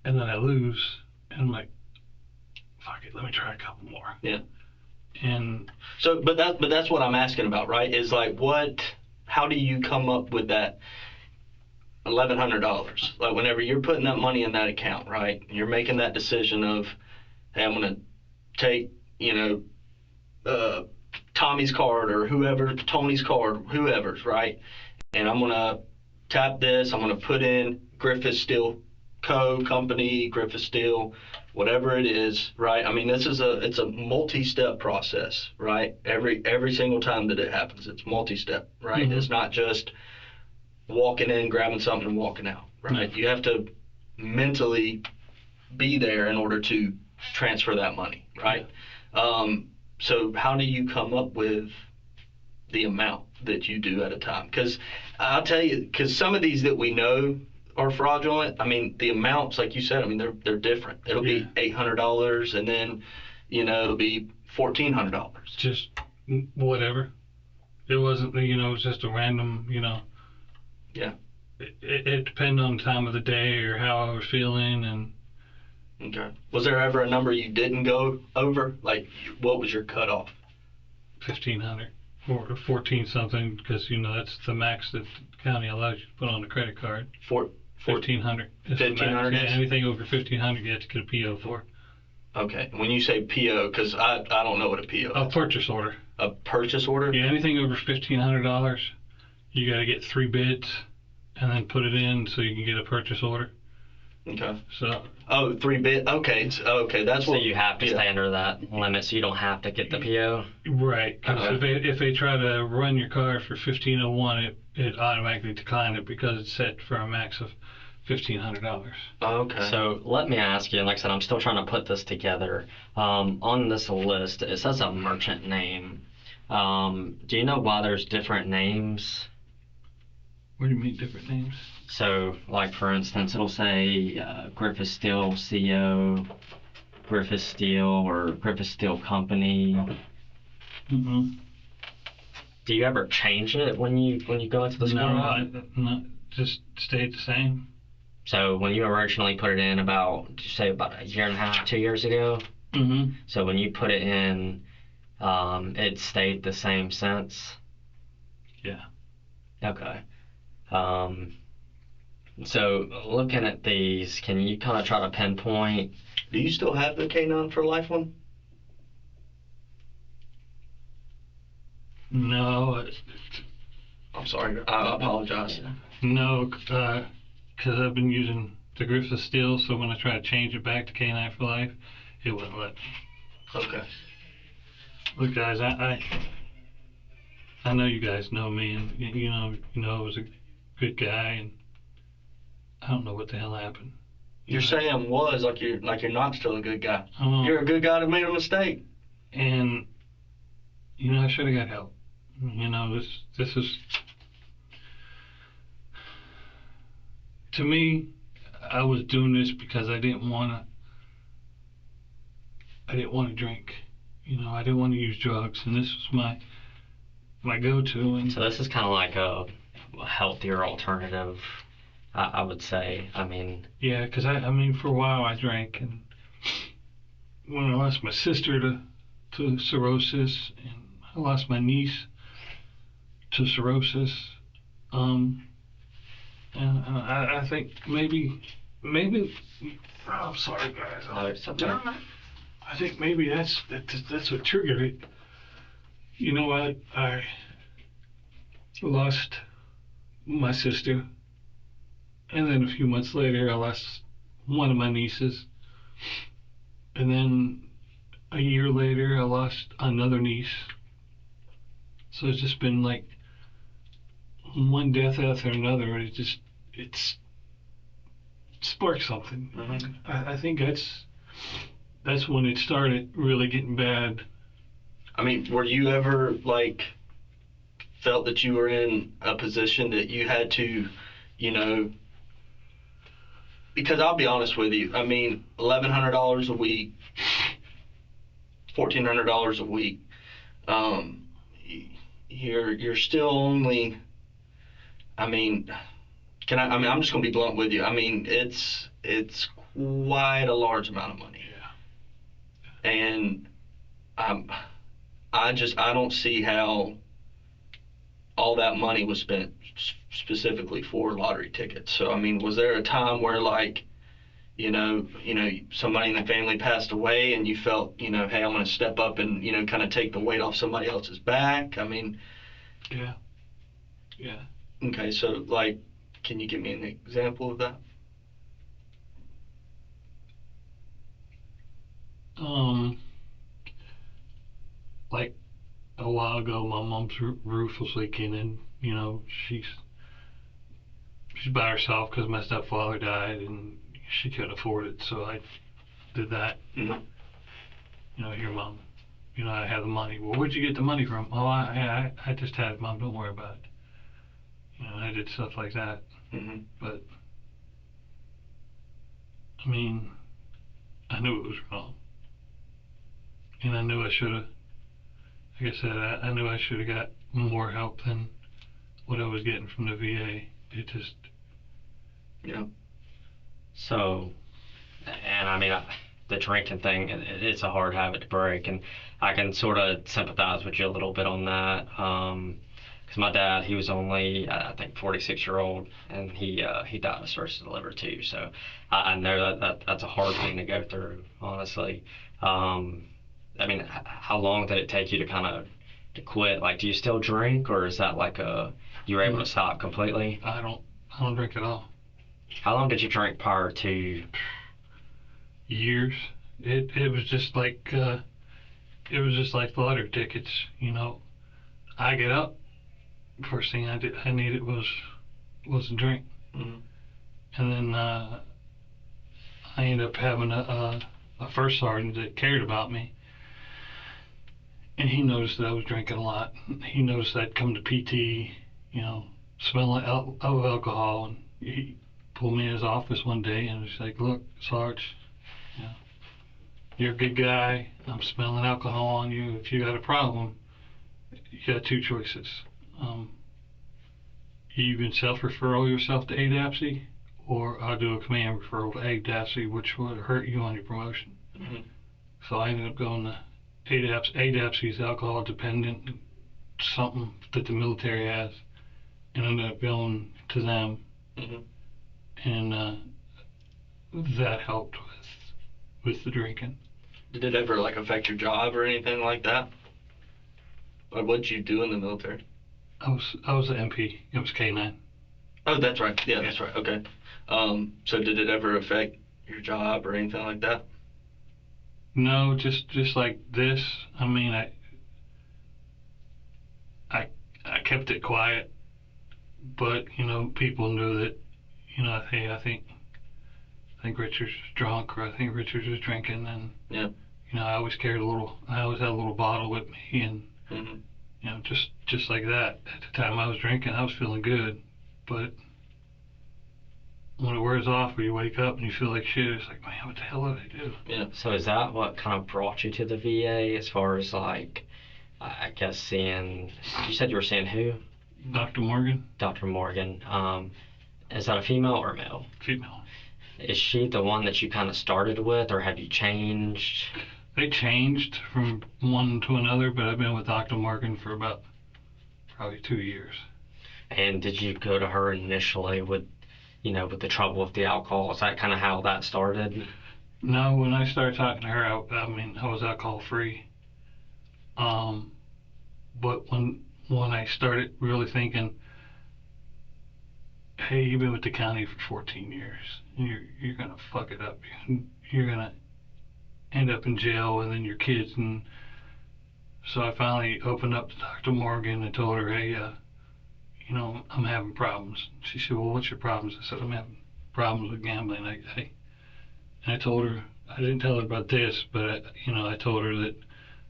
and then I lose, and I'm like, fuck it, let me try a couple more. Yeah. And So, but that's what I'm asking about, right? Is like how do you come up with that $1,100? Like whenever you're putting that money in that account, right? You're making that decision of, hey, I'm gonna take, Tommy's card or whoever, Tony's card, whoever's, right? And I'm gonna tap this. I'm gonna put in Griffith Steel Company, Griffith Steel, whatever it is, right? I mean, it's a multi-step process, right? Every single time that it happens, it's multi-step, right? Mm-hmm. It's not just walking in, grabbing something, and walking out, right? Mm-hmm. You have to mentally be there in order to transfer that money, right? So how do you come up with the amount that you do at a time? Because I'll tell you, because some of these that we know are fraudulent, I mean, the amounts, like you said, I mean, they're different. It'll be $800, and then, it'll be $1,400. just whatever. It wasn't, it was just a random, Yeah. It depended on the time of the day or how I was feeling, and Okay. Was there ever a number you didn't go over? Like, what was your cutoff? 1,500 or 14 something, because that's the max that the county allows you to put on the credit card. 1,500. 1,500 Yeah, is? anything over 1,500 you have to get a PO for. Okay. When you say PO, because I don't know what a PO A is. purchase order. A purchase order? Yeah, anything over $1,500, you got to get 3 bids and then put it in so you can get a purchase order. Okay. So. Oh, 3 bid. Okay. Okay. That's So what. you have to stay under that limit, so you don't have to get the PO. Right, because Okay. if they try to run your car for 1,501, it automatically decline it because it's set for a max of $1,500. Okay. So let me ask you, and like I said, I'm still trying to put this together. On this list, it says a merchant name. Do you know why there's different names? What do you mean different names? So, like for instance, it'll say Griffith Steel CO, Griffith Steel, or Griffith Steel Company. Mm-hmm. Do you ever change it when you go into the store? No, just stayed the same. So when you originally put it in about, did you say about a year and a half, 2 years ago? Mm-hmm. So when you put it in, it stayed the same since? Yeah. Okay. So looking at these, can you kind of try to pinpoint? Do you still have the K9 for Life one? No, I'm sorry. I apologize. no, because I've been using the Griffith Steel, so when I try to change it back to K9 for Life, it wouldn't let me. Okay. Look, guys, I know you guys know me, and you know I was a good guy, and I don't know what the hell happened. You're saying was like you're not still a good guy. Oh. You're a good guy that made a mistake. And I should have got help. This is, to me, I was doing this because I didn't want to drink. I didn't want to use drugs, and this was my go-to. And So this is kind of like a a healthier alternative, I would say. I mean, Yeah, because I mean, for a while I drank, and when I lost my sister to cirrhosis, and I lost my niece to cirrhosis, and I think maybe, oh, I'm sorry, guys. it's okay. I think maybe that's what triggered it. You know what? I lost my sister, and then a few months later, I lost one of my nieces, and then a year later, I lost another niece. So it's just been like one death after another. It's sparked something. Mm-hmm. I think that's when it started really getting bad. I mean, were you ever like felt that you were in a position that you had to, you know, because I'll be honest with you, I mean, $1,100 a week, $1,400 a week, um, you're still only, I mean, I mean, I'm just gonna be blunt with you. I mean, it's quite a large amount of money. Yeah. And I don't see how all that money was spent specifically for lottery tickets. So I mean, was there a time where like, somebody in the family passed away and you felt, hey, I'm going to step up and, kind of take the weight off somebody else's back? I mean, Yeah. Yeah. okay, so like, can you give me an example of that? Like a while ago, my mom's roof was leaking, and she's by herself because my stepfather died, and she couldn't afford it. So I did that. Mm-hmm. Here, mom. I have the money. Well, where'd you get the money from? Oh, I just had it, mom. Don't worry about it. I did stuff like that. Mm-hmm. But I mean, I knew it was wrong, and I knew I should have. Like I said, I knew I should have got more help than what I was getting from the VA. It just. Yeah. So, and I mean, the drinking thing, it's a hard habit to break, and I can sort of sympathize with you a little bit on that. Because my dad, he was only, I think, 46-year-old, and he died of cirrhosis of the liver too. So I know that's a hard thing to go through, honestly. I mean, how long did it take you to kind of to quit? Like, do you still drink, or is that like you were able to stop completely? I don't drink at all. How long did you drink prior to? Years. It was just like lottery tickets. I get up. First thing I needed was a drink, Mm-hmm. and then I ended up having a first sergeant that cared about me, and he noticed that I was drinking a lot. He noticed I'd come to PT, smelling of alcohol, and he pulled me in his office one day and was like, "Look, Sarge, you're a good guy. I'm smelling alcohol on you. If you got a problem, you got two choices. You can self-referral yourself to ADAPSI, or I'll do a command referral to ADAPSI, which would hurt you on your promotion." Mm-hmm. So I ended up going to ADAPSI. ADAPSI is alcohol dependent, something that the military has, and I ended up going to them, Mm-hmm. and that helped with the drinking. Did it ever like affect your job or anything like that? Or what'd you do in the military? I was an MP. It was K9. Oh, that's right. Yeah, that's right. Okay. So did it ever affect your job or anything like that? No, just like this. I mean, I kept it quiet, but people knew that. Hey, I think Richard's drunk, or I think Richard's was drinking, and Yeah. I always carried I always had a little bottle with me, and Mm-hmm. just like that. At the time I was drinking, I was feeling good, but when it wears off, or you wake up and you feel like shit, it's like, man, what the hell did I do? Yeah. So is that what kind of brought you to the VA, as far as like, I guess seeing? You said you were seeing who? Dr. Morgan, Dr. Morgan. Is that a female or a male? female. Is she the one that you kind of started with, or have you changed? They changed from one to another, but I've been with Dr. Morgan for about probably 2 years. And did you go to her initially with, with the trouble with the alcohol? Is that kind of how that started? No, when I started talking to her, I was alcohol free. But when I started really thinking, hey, you've been with the county for 14 years, and you're gonna fuck it up. You're gonna end up in jail, and then your kids. And so I finally opened up to Dr. Morgan and told her, hey, I'm having problems. She said, well, what's your problems? I said, I'm having problems with gambling. And I told her, I didn't tell her about this, but I told her that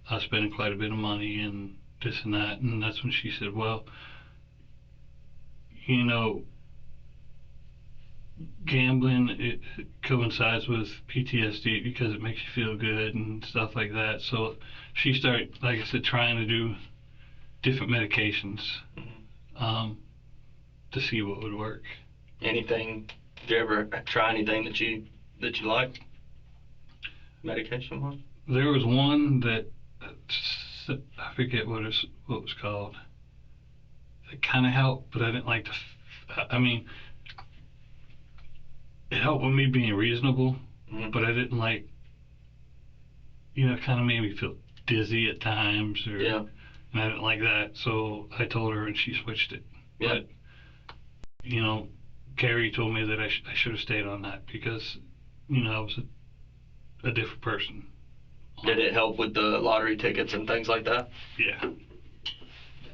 I was spending quite a bit of money and this and that. And that's when she said, well, gambling, it coincides with PTSD because it makes you feel good and stuff like that. So she started, like I said, trying to do different medications to see what would work. Anything? Did you ever try anything that you liked, medication wise? There was one that I forget what it was called. It kind of helped, but I didn't like it helped with me being reasonable, but I didn't like, it kind of made me feel dizzy at times, and I didn't like that, so I told her and she switched it. Yeah. But, Carrie told me that I should have stayed on that because, I was a different person. Did it help with the lottery tickets and things like that? Yeah. Okay.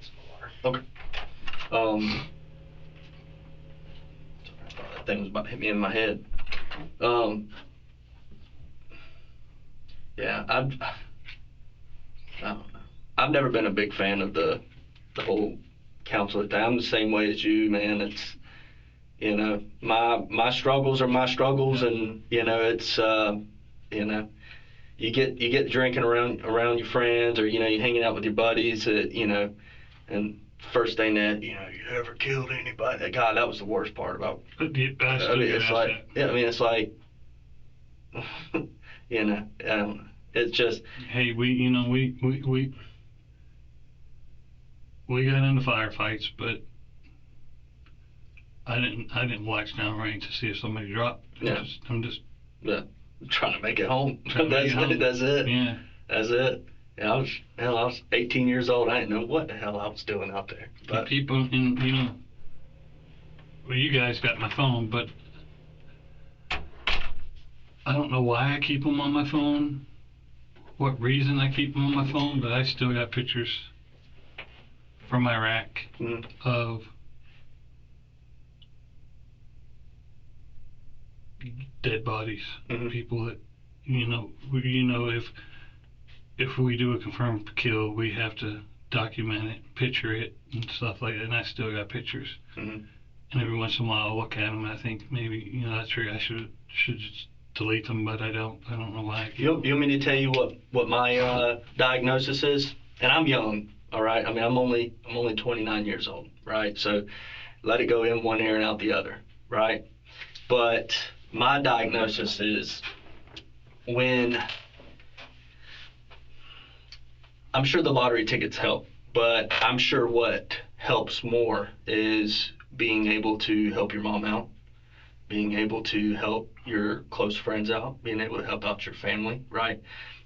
Sorry, I thought that thing was about to hit me in my head. Yeah, I don't know. I've never been a big fan of the whole counselor thing. I'm the same way as you, man. It's, my struggles are my struggles, and it's you get drinking around your friends, or you're hanging out with your buddies, and first thing that you ever killed anybody. God, that was the worst part about. It's like, it's like, I don't know. It's just, hey, we got into firefights, but I didn't watch downrange to see if somebody dropped. Yeah. I'm just trying to make it home. Trying to make it home. That's it. Yeah. That's it. Yeah, I was 18 years old. I didn't know what the hell I was doing out there. But people, and well, you guys got my phone, but I don't know why I keep them on my phone, what reason I keep them on my phone, but I still got pictures from Iraq of dead bodies, people that, if we do a confirmed kill, we have to document it, picture it, and stuff like that. And I still got pictures. And every once in a while, I'll look at them and I think maybe, that's true. I should just delete them, but I don't know why. You want me to tell you what my diagnosis is? And I'm young, all right. I mean, I'm only 29 years old, right? So let it go in one ear and out the other, right? But my diagnosis is when, I'm sure the lottery tickets help, but I'm sure what helps more is being able to help your mom out, being able to help your close friends out, being able to help out your family, right?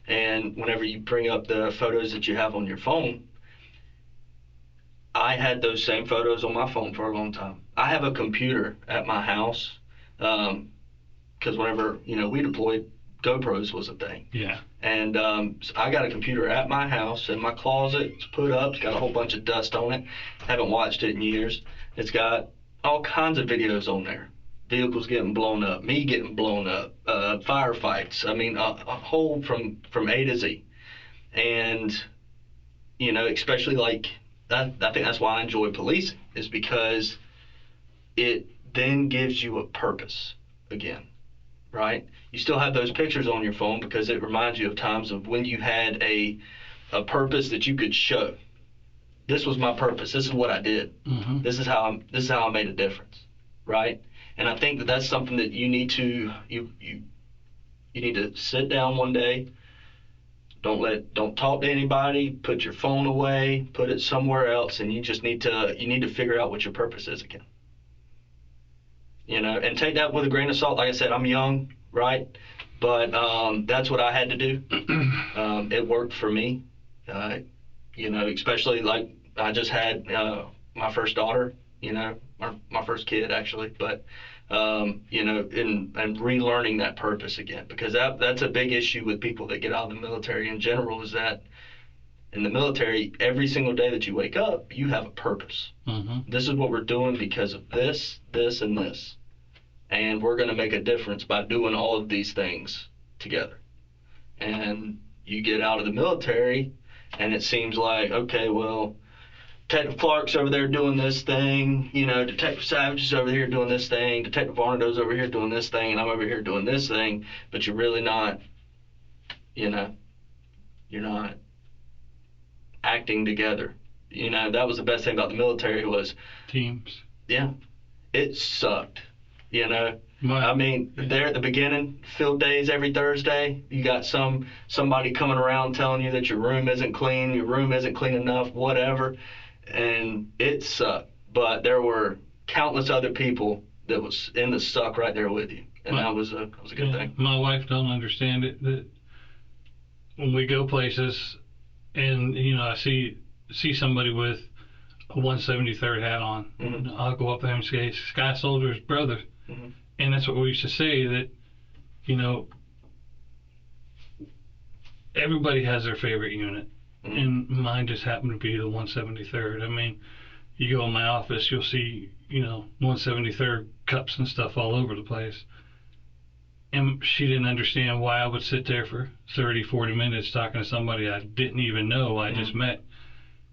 And whenever you bring up the photos that you have on your phone, I had those same photos on my phone for a long time. I have a computer at my house, because whenever, we deployed, GoPros was a thing. Yeah. And so I got a computer at my house in my closet. It's put up. It's got a whole bunch of dust on it. Haven't watched it in years. It's got all kinds of videos on there. Vehicles getting blown up, me getting blown up, firefights. I mean, a whole from A to Z. And, especially like, I think that's why I enjoy policing, is because it then gives you a purpose again, right? You still have those pictures on your phone because it reminds you of times of when you had a purpose that you could show, this was my purpose. This is what I did. Mm-hmm. This is how I made a difference, right? And I think that that's something that you need to sit down one day. Don't talk to anybody. Put your phone away. Put it somewhere else, and you need to figure out what your purpose is again. And take that with a grain of salt. Like I said, I'm young, right? But that's what I had to do. It worked for me. Especially like I just had my first daughter, my first kid actually, but and relearning that purpose again, because that's a big issue with people that get out of the military in general, is that in the military, every single day that you wake up, you have a purpose. Mm-hmm. This is what we're doing because of this, and this, and we're going to make a difference by doing all of these things together. And you get out of the military, and it seems like, okay, well, Detective Clark's over there doing this thing, Detective Savage is over here doing this thing, Detective Arnado's over here doing this thing, and I'm over here doing this thing, but you're really not, you're not acting together. That was the best thing about the military was Teams. Yeah, it sucked. My, I mean, there at the beginning, field days every Thursday, you got somebody coming around telling you that your room isn't clean enough, whatever, and it sucked. But there were countless other people that was in the suck right there with you, and that was a good thing. My wife don't understand it, that when we go places and I see somebody with a 173rd hat on, Mm-hmm. I'll go up there and say, Sky Soldier's brother. Mm-hmm. And that's what we used to say, that everybody has their favorite unit. Mm-hmm. And mine just happened to be the 173rd. I mean, you go in my office, you'll see 173rd cups and stuff all over the place. And she didn't understand why I would sit there for 30-40 minutes talking to somebody I didn't even know, I just met.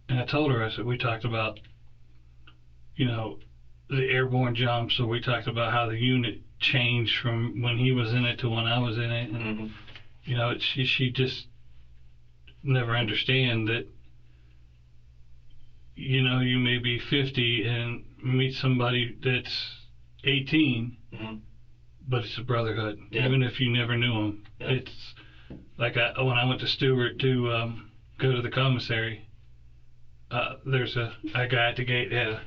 And I told her, I said, we talked about the airborne jumps, so we talked about how the unit changed from when he was in it to when I was in it, and Mm-hmm. she just never understand that you may be 50 and meet somebody that's 18, Mm-hmm. but it's a brotherhood. Yeah. Even if you never knew them. Yeah. It's like when I went to Stewart to go to the commissary, there's a guy at the gate that had a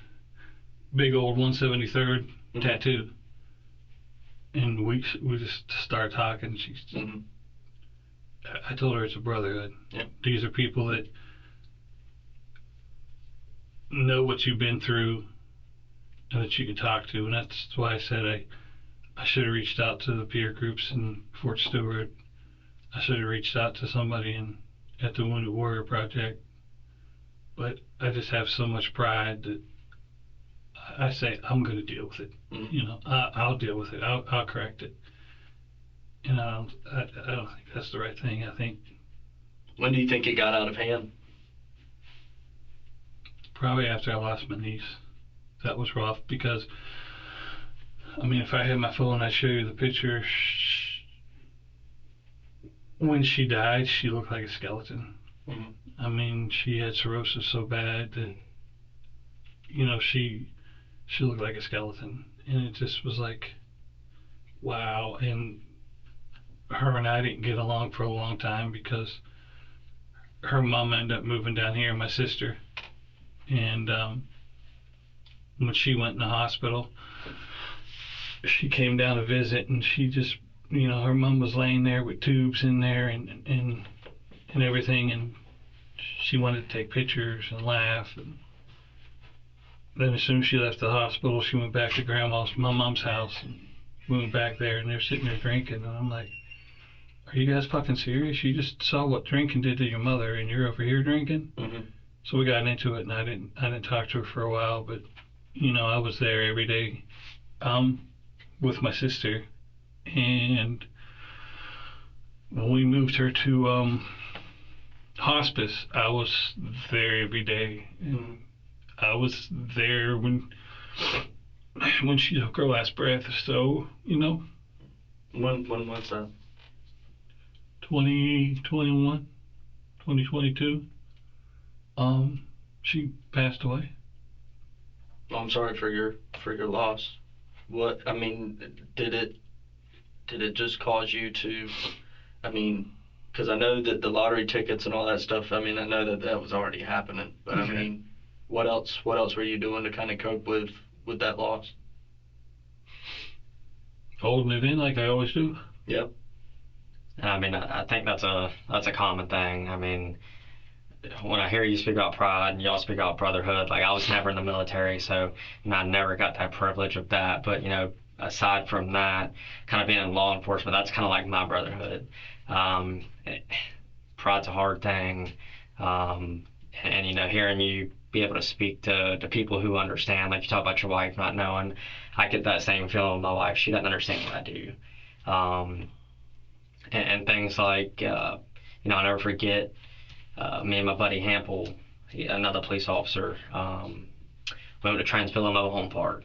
big old 173rd Mm-hmm. tattoo, and we just started talking. Mm-hmm. I told her it's a brotherhood. Yeah. These are people that know what you've been through and that you can talk to, and that's why I said I should have reached out to the peer groups in Fort Stewart. I should have reached out to somebody at the Wounded Warrior Project, but I just have so much pride that I say I'm going to deal with it. Mm-hmm. I'll deal with it. I'll correct it. And I don't think that's the right thing. I think When do you think it got out of hand? probably after I lost my niece, that was rough, because I mean, if I had my phone, I'd show you the picture. When she died, she looked like a skeleton. Mm-hmm. I mean, she had cirrhosis so bad that she looked like a skeleton, and it just was like, wow. And her and I didn't get along for a long time because her mom ended up moving down here, my sister, and when she went in the hospital, she came down to visit, and she just, her mom was laying there with tubes in there and everything, and she wanted to take pictures and laugh. And then as soon as she left the hospital, she went back to my mom's house, and we went back there, and they're sitting there drinking, and I'm like, are you guys fucking serious? You just saw what drinking did to your mother, and you're over here drinking? Mm-hmm. So we got into it, and I didn't talk to her for a while, but I was there every day with my sister, and when we moved her to hospice, I was there every day, and I was there when she took her last breath. So When was that? 2021, 2022. She passed away. Well, I'm sorry for your loss. What I mean, did it just cause you to? I mean, because I know that the lottery tickets and all that stuff. I mean, I know that was already happening. But Okay. I mean, what else? What else were you doing to kind of cope with that loss? Holding it in like I always do. Yep. And I mean, I think that's a common thing. I mean, when I hear you speak about pride and y'all speak about brotherhood, like I was never in the military, so I never got that privilege of that. But aside from that, kind of being in law enforcement, that's kind of like my brotherhood. Um, it- Pride's a hard thing, and hearing you be able to speak to people who understand, like you talk about your wife not knowing, I get that same feeling with my wife. She doesn't understand what I do, and things like I'll never forget. Me and my buddy Hample, another police officer, went to Transville Mobile Home Park.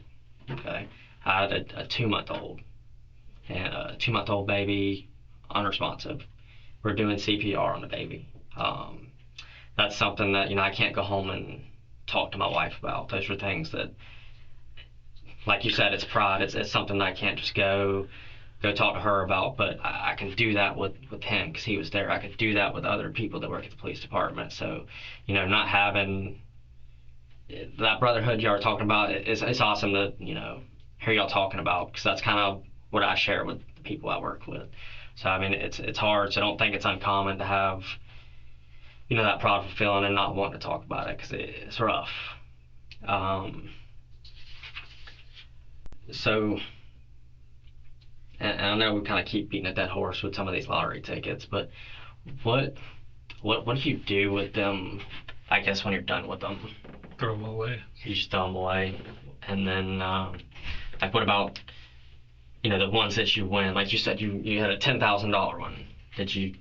Okay, I had a 2-month-old and a 2-month-old baby, unresponsive. We're doing CPR on the baby. That's something that I can't go home and talk to my wife about. Those are things that, like you said, it's pride. It's something that I can't just go talk to her about, but I can do that with him because he was there. I could do that with other people that work at the police department. So, not having that brotherhood y'all are talking about, it's awesome to, hear y'all talking about, because that's kind of what I share with the people I work with. So, I mean, it's hard. So I don't think it's uncommon to have, that prideful feeling and not wanting to talk about it because it's rough. So, and I know we kind of keep beating a dead horse with some of these lottery tickets, but what do you do with them? I guess when you're done with them, Throw them away. you just throw them away, and then like what about the ones that you win? Like you said, you had a $10,000 one. Did you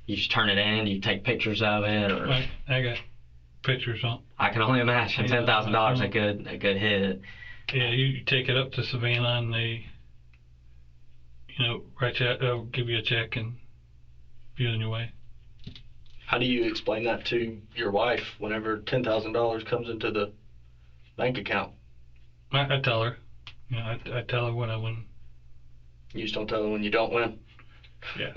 just turn it in? You take pictures of it, or I got pictures on. I can only imagine $10,000 a good hit. Yeah, you take it up to Savannah and they, write you out, they'll give you a check and be on your way. How do you explain that to your wife whenever $10,000 comes into the bank account? I tell her. I tell her when I win. You just don't tell her when you don't win. Yeah.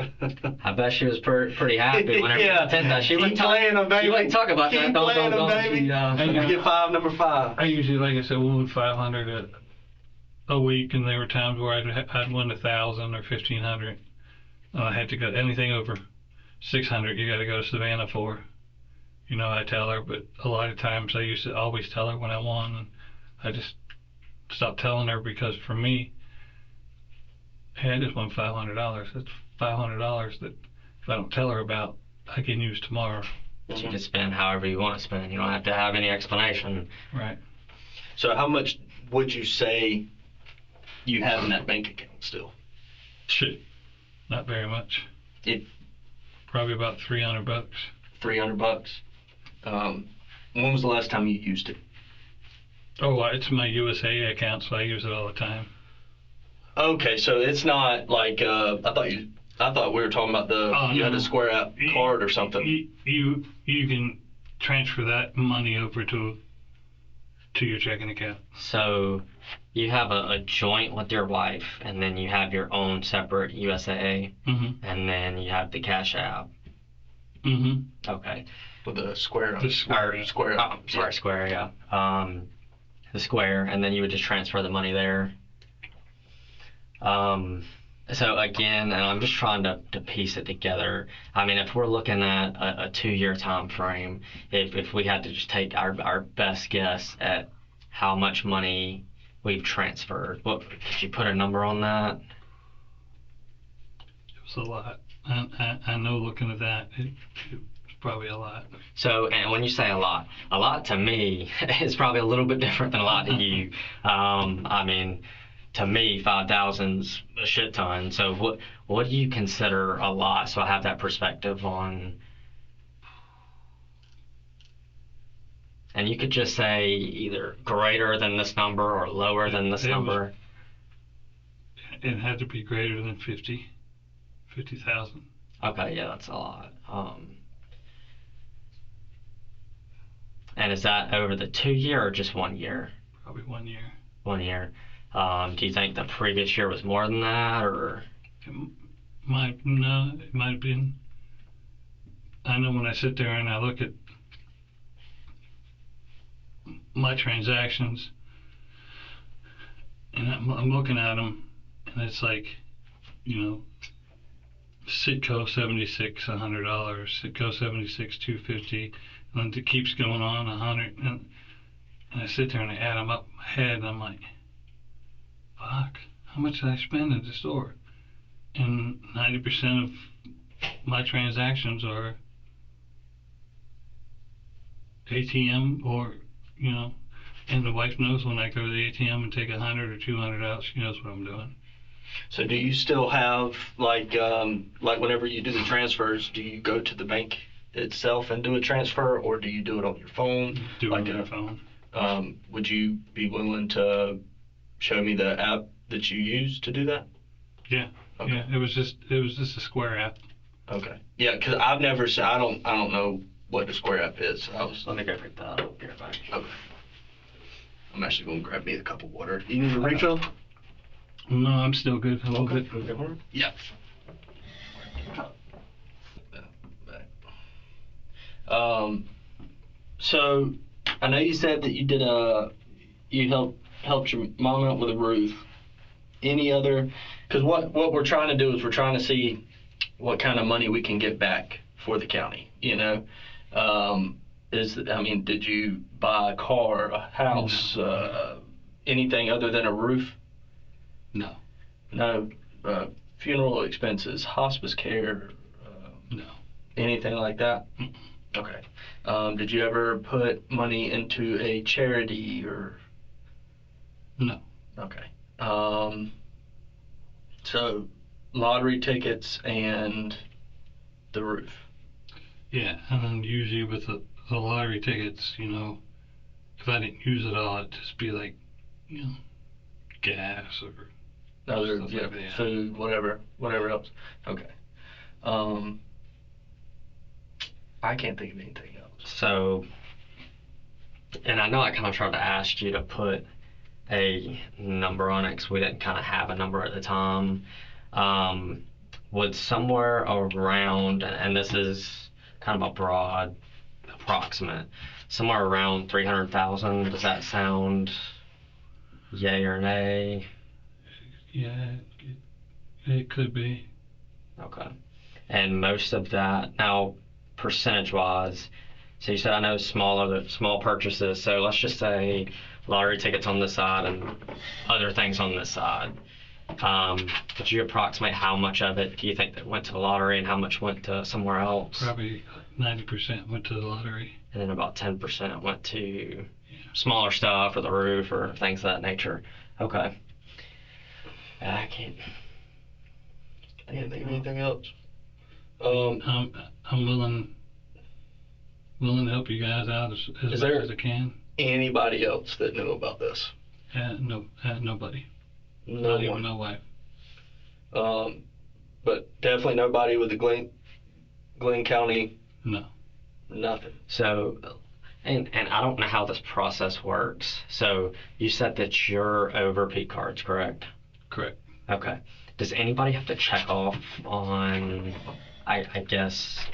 I bet she was pretty happy whenever Yeah. 10,000. She wouldn't Keep playing them, baby. She wouldn't talk about Keep that. playing them, baby. You get number 5. I usually, like I said, win 500 a week, and there were times where I'd win 1,000 or 1,500. I had to go anything over 600. You got to go to Savannah for. I tell her, but a lot of times I used to always tell her when I won, and I just stopped telling her because for me, hey, I just won $500. That's $500 that if I don't tell her about, I can use tomorrow. You can spend however you want to spend. You don't have to have any explanation. Right. So how much would you say you have in that bank account still? Shit, not very much. Probably about $300. $300. When was the last time you used it? Oh, it's my USA account, so I use it all the time. Okay, so it's not like I thought we were talking about you had a Square app card or something. You can transfer that money over to your checking account. So you have a joint with your wife, and then you have your own separate USAA, and then you have the Cash App. Okay. With the Square. Square. Oh, sorry, Square. Yeah. The Square, and then you would just transfer the money there. So again, and I'm just trying to piece it together. I mean, if we're looking at a 2-year time frame, if we had to just take our best guess at how much money we've transferred, what could you put a number on that? It was a lot. I know looking at that, it's probably a lot. So, and when you say a lot to me is probably a little bit different than a lot to you. I mean, to me, 5,000's a shit ton. So what do you consider a lot? So I have that perspective on. And you could just say either greater than this number or lower than this number. It had to be greater than 50,000. Okay, yeah, that's a lot. And is that over the 2 year or just 1 year? Probably 1 year. 1 year. Do you think the previous year was more than that, or? It it might have been. I know when I sit there and I look at my transactions, and I'm looking at them, and it's like, you know, Sitco 76 $100, Sitco 76 $250, and it keeps going on 100, and I sit there and I add them up in my head, and I'm like, fuck, how much did I spend at the store? And 90% of my transactions are ATM, or, you know, and the wife knows when I go to the ATM and take 100 or 200 out, she knows what I'm doing. So do you still have, like whenever you do the transfers, do you go to the bank itself and do a transfer, or do you do it on your phone? Do like it on your phone. Would you be willing to show me the app that you use to do that? Yeah. Okay. Yeah, it was just a Square app. Okay. Yeah, because I've never seen. I don't know what the Square app is. Let me go pick that up. Be right back. Okay. I'm actually going to grab me a cup of water. You need a refill? No, I'm still good. A little bit. Yeah. So I know you said that you helped your mom out with a roof. Any other? Because what we're trying to do is we're trying to see what kind of money we can get back for the county. You know, did you buy a car, a house, anything other than a roof? No. No. Funeral expenses, hospice care, No. anything like that? Okay. Did you ever put money into a charity or? No. Okay. So lottery tickets and the roof. Yeah, and then usually with the lottery tickets, you know, if I didn't use it all, it'd just be like, you know, gas or Other, stuff yeah, like that. food, whatever else. Okay. I can't think of anything else. So, and I know I kind of tried to ask you to put a number on it because we didn't kind of have a number at the time. Would somewhere around, and this is kind of a broad approximate, somewhere around 300,000, does that sound yay or nay? Yeah, it could be. Okay. And most of that, now percentage wise, so you said I know small purchases, so let's just say lottery tickets on this side and other things on this side. Could you approximate how much of it do you think that went to the lottery and how much went to somewhere else? Probably 90% went to the lottery. And then about 10% went to smaller stuff or the roof or things of that nature. Okay. I can't Think of anything else? I'm willing to help you guys out as much as I can. Anybody else that knew about this? Nobody. No Not one. even my wife. But definitely nobody with the Glenn County. No. Nothing. So, and I don't know how this process works. So you said that you're over P cards, correct? Correct. Okay. Does anybody have to check off on, I guess,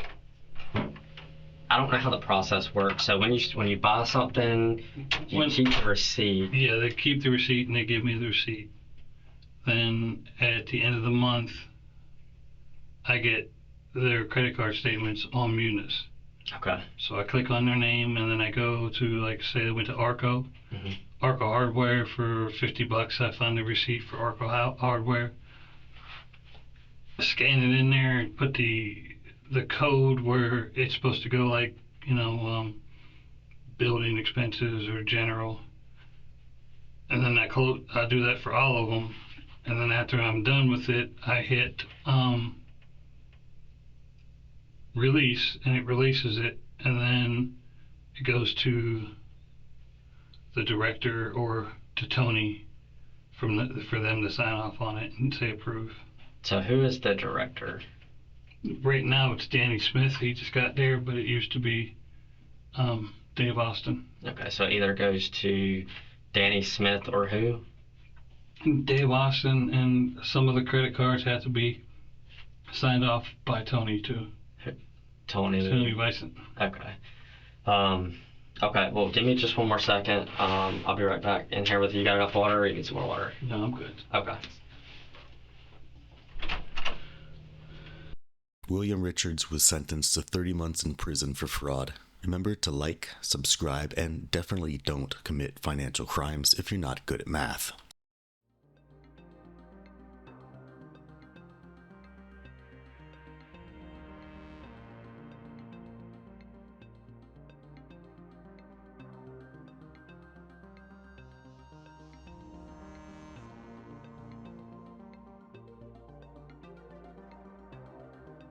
I don't know how the process works. So when you buy something, you keep the receipt. Yeah, they keep the receipt and they give me the receipt. Then at the end of the month, I get their credit card statements on Munis. Okay. So I click on their name and then I go to, like, say they went to Arco. Mm-hmm. Arco Hardware for $50. I find the receipt for Arco Hardware. Scan it in there and put the code where it's supposed to go, like, you know, building expenses or general. And then I do that for all of them. And then after I'm done with it, I hit release, and it releases it, and then it goes to the director or to Tony for them to sign off on it and say approve. So who is the director? Right now it's Danny Smith. He just got there, but it used to be Dave Austin. Okay, so it either goes to Danny Smith or who? Dave Austin, and some of the credit cards have to be signed off by Tony too. Tony Bison. Okay. Okay, well, give me just one more second. I'll be right back in here with you. You got enough water or you need some more water? No, I'm good. Okay. William Richards was sentenced to 30 months in prison for fraud. Remember to like, subscribe, and definitely don't commit financial crimes if you're not good at math.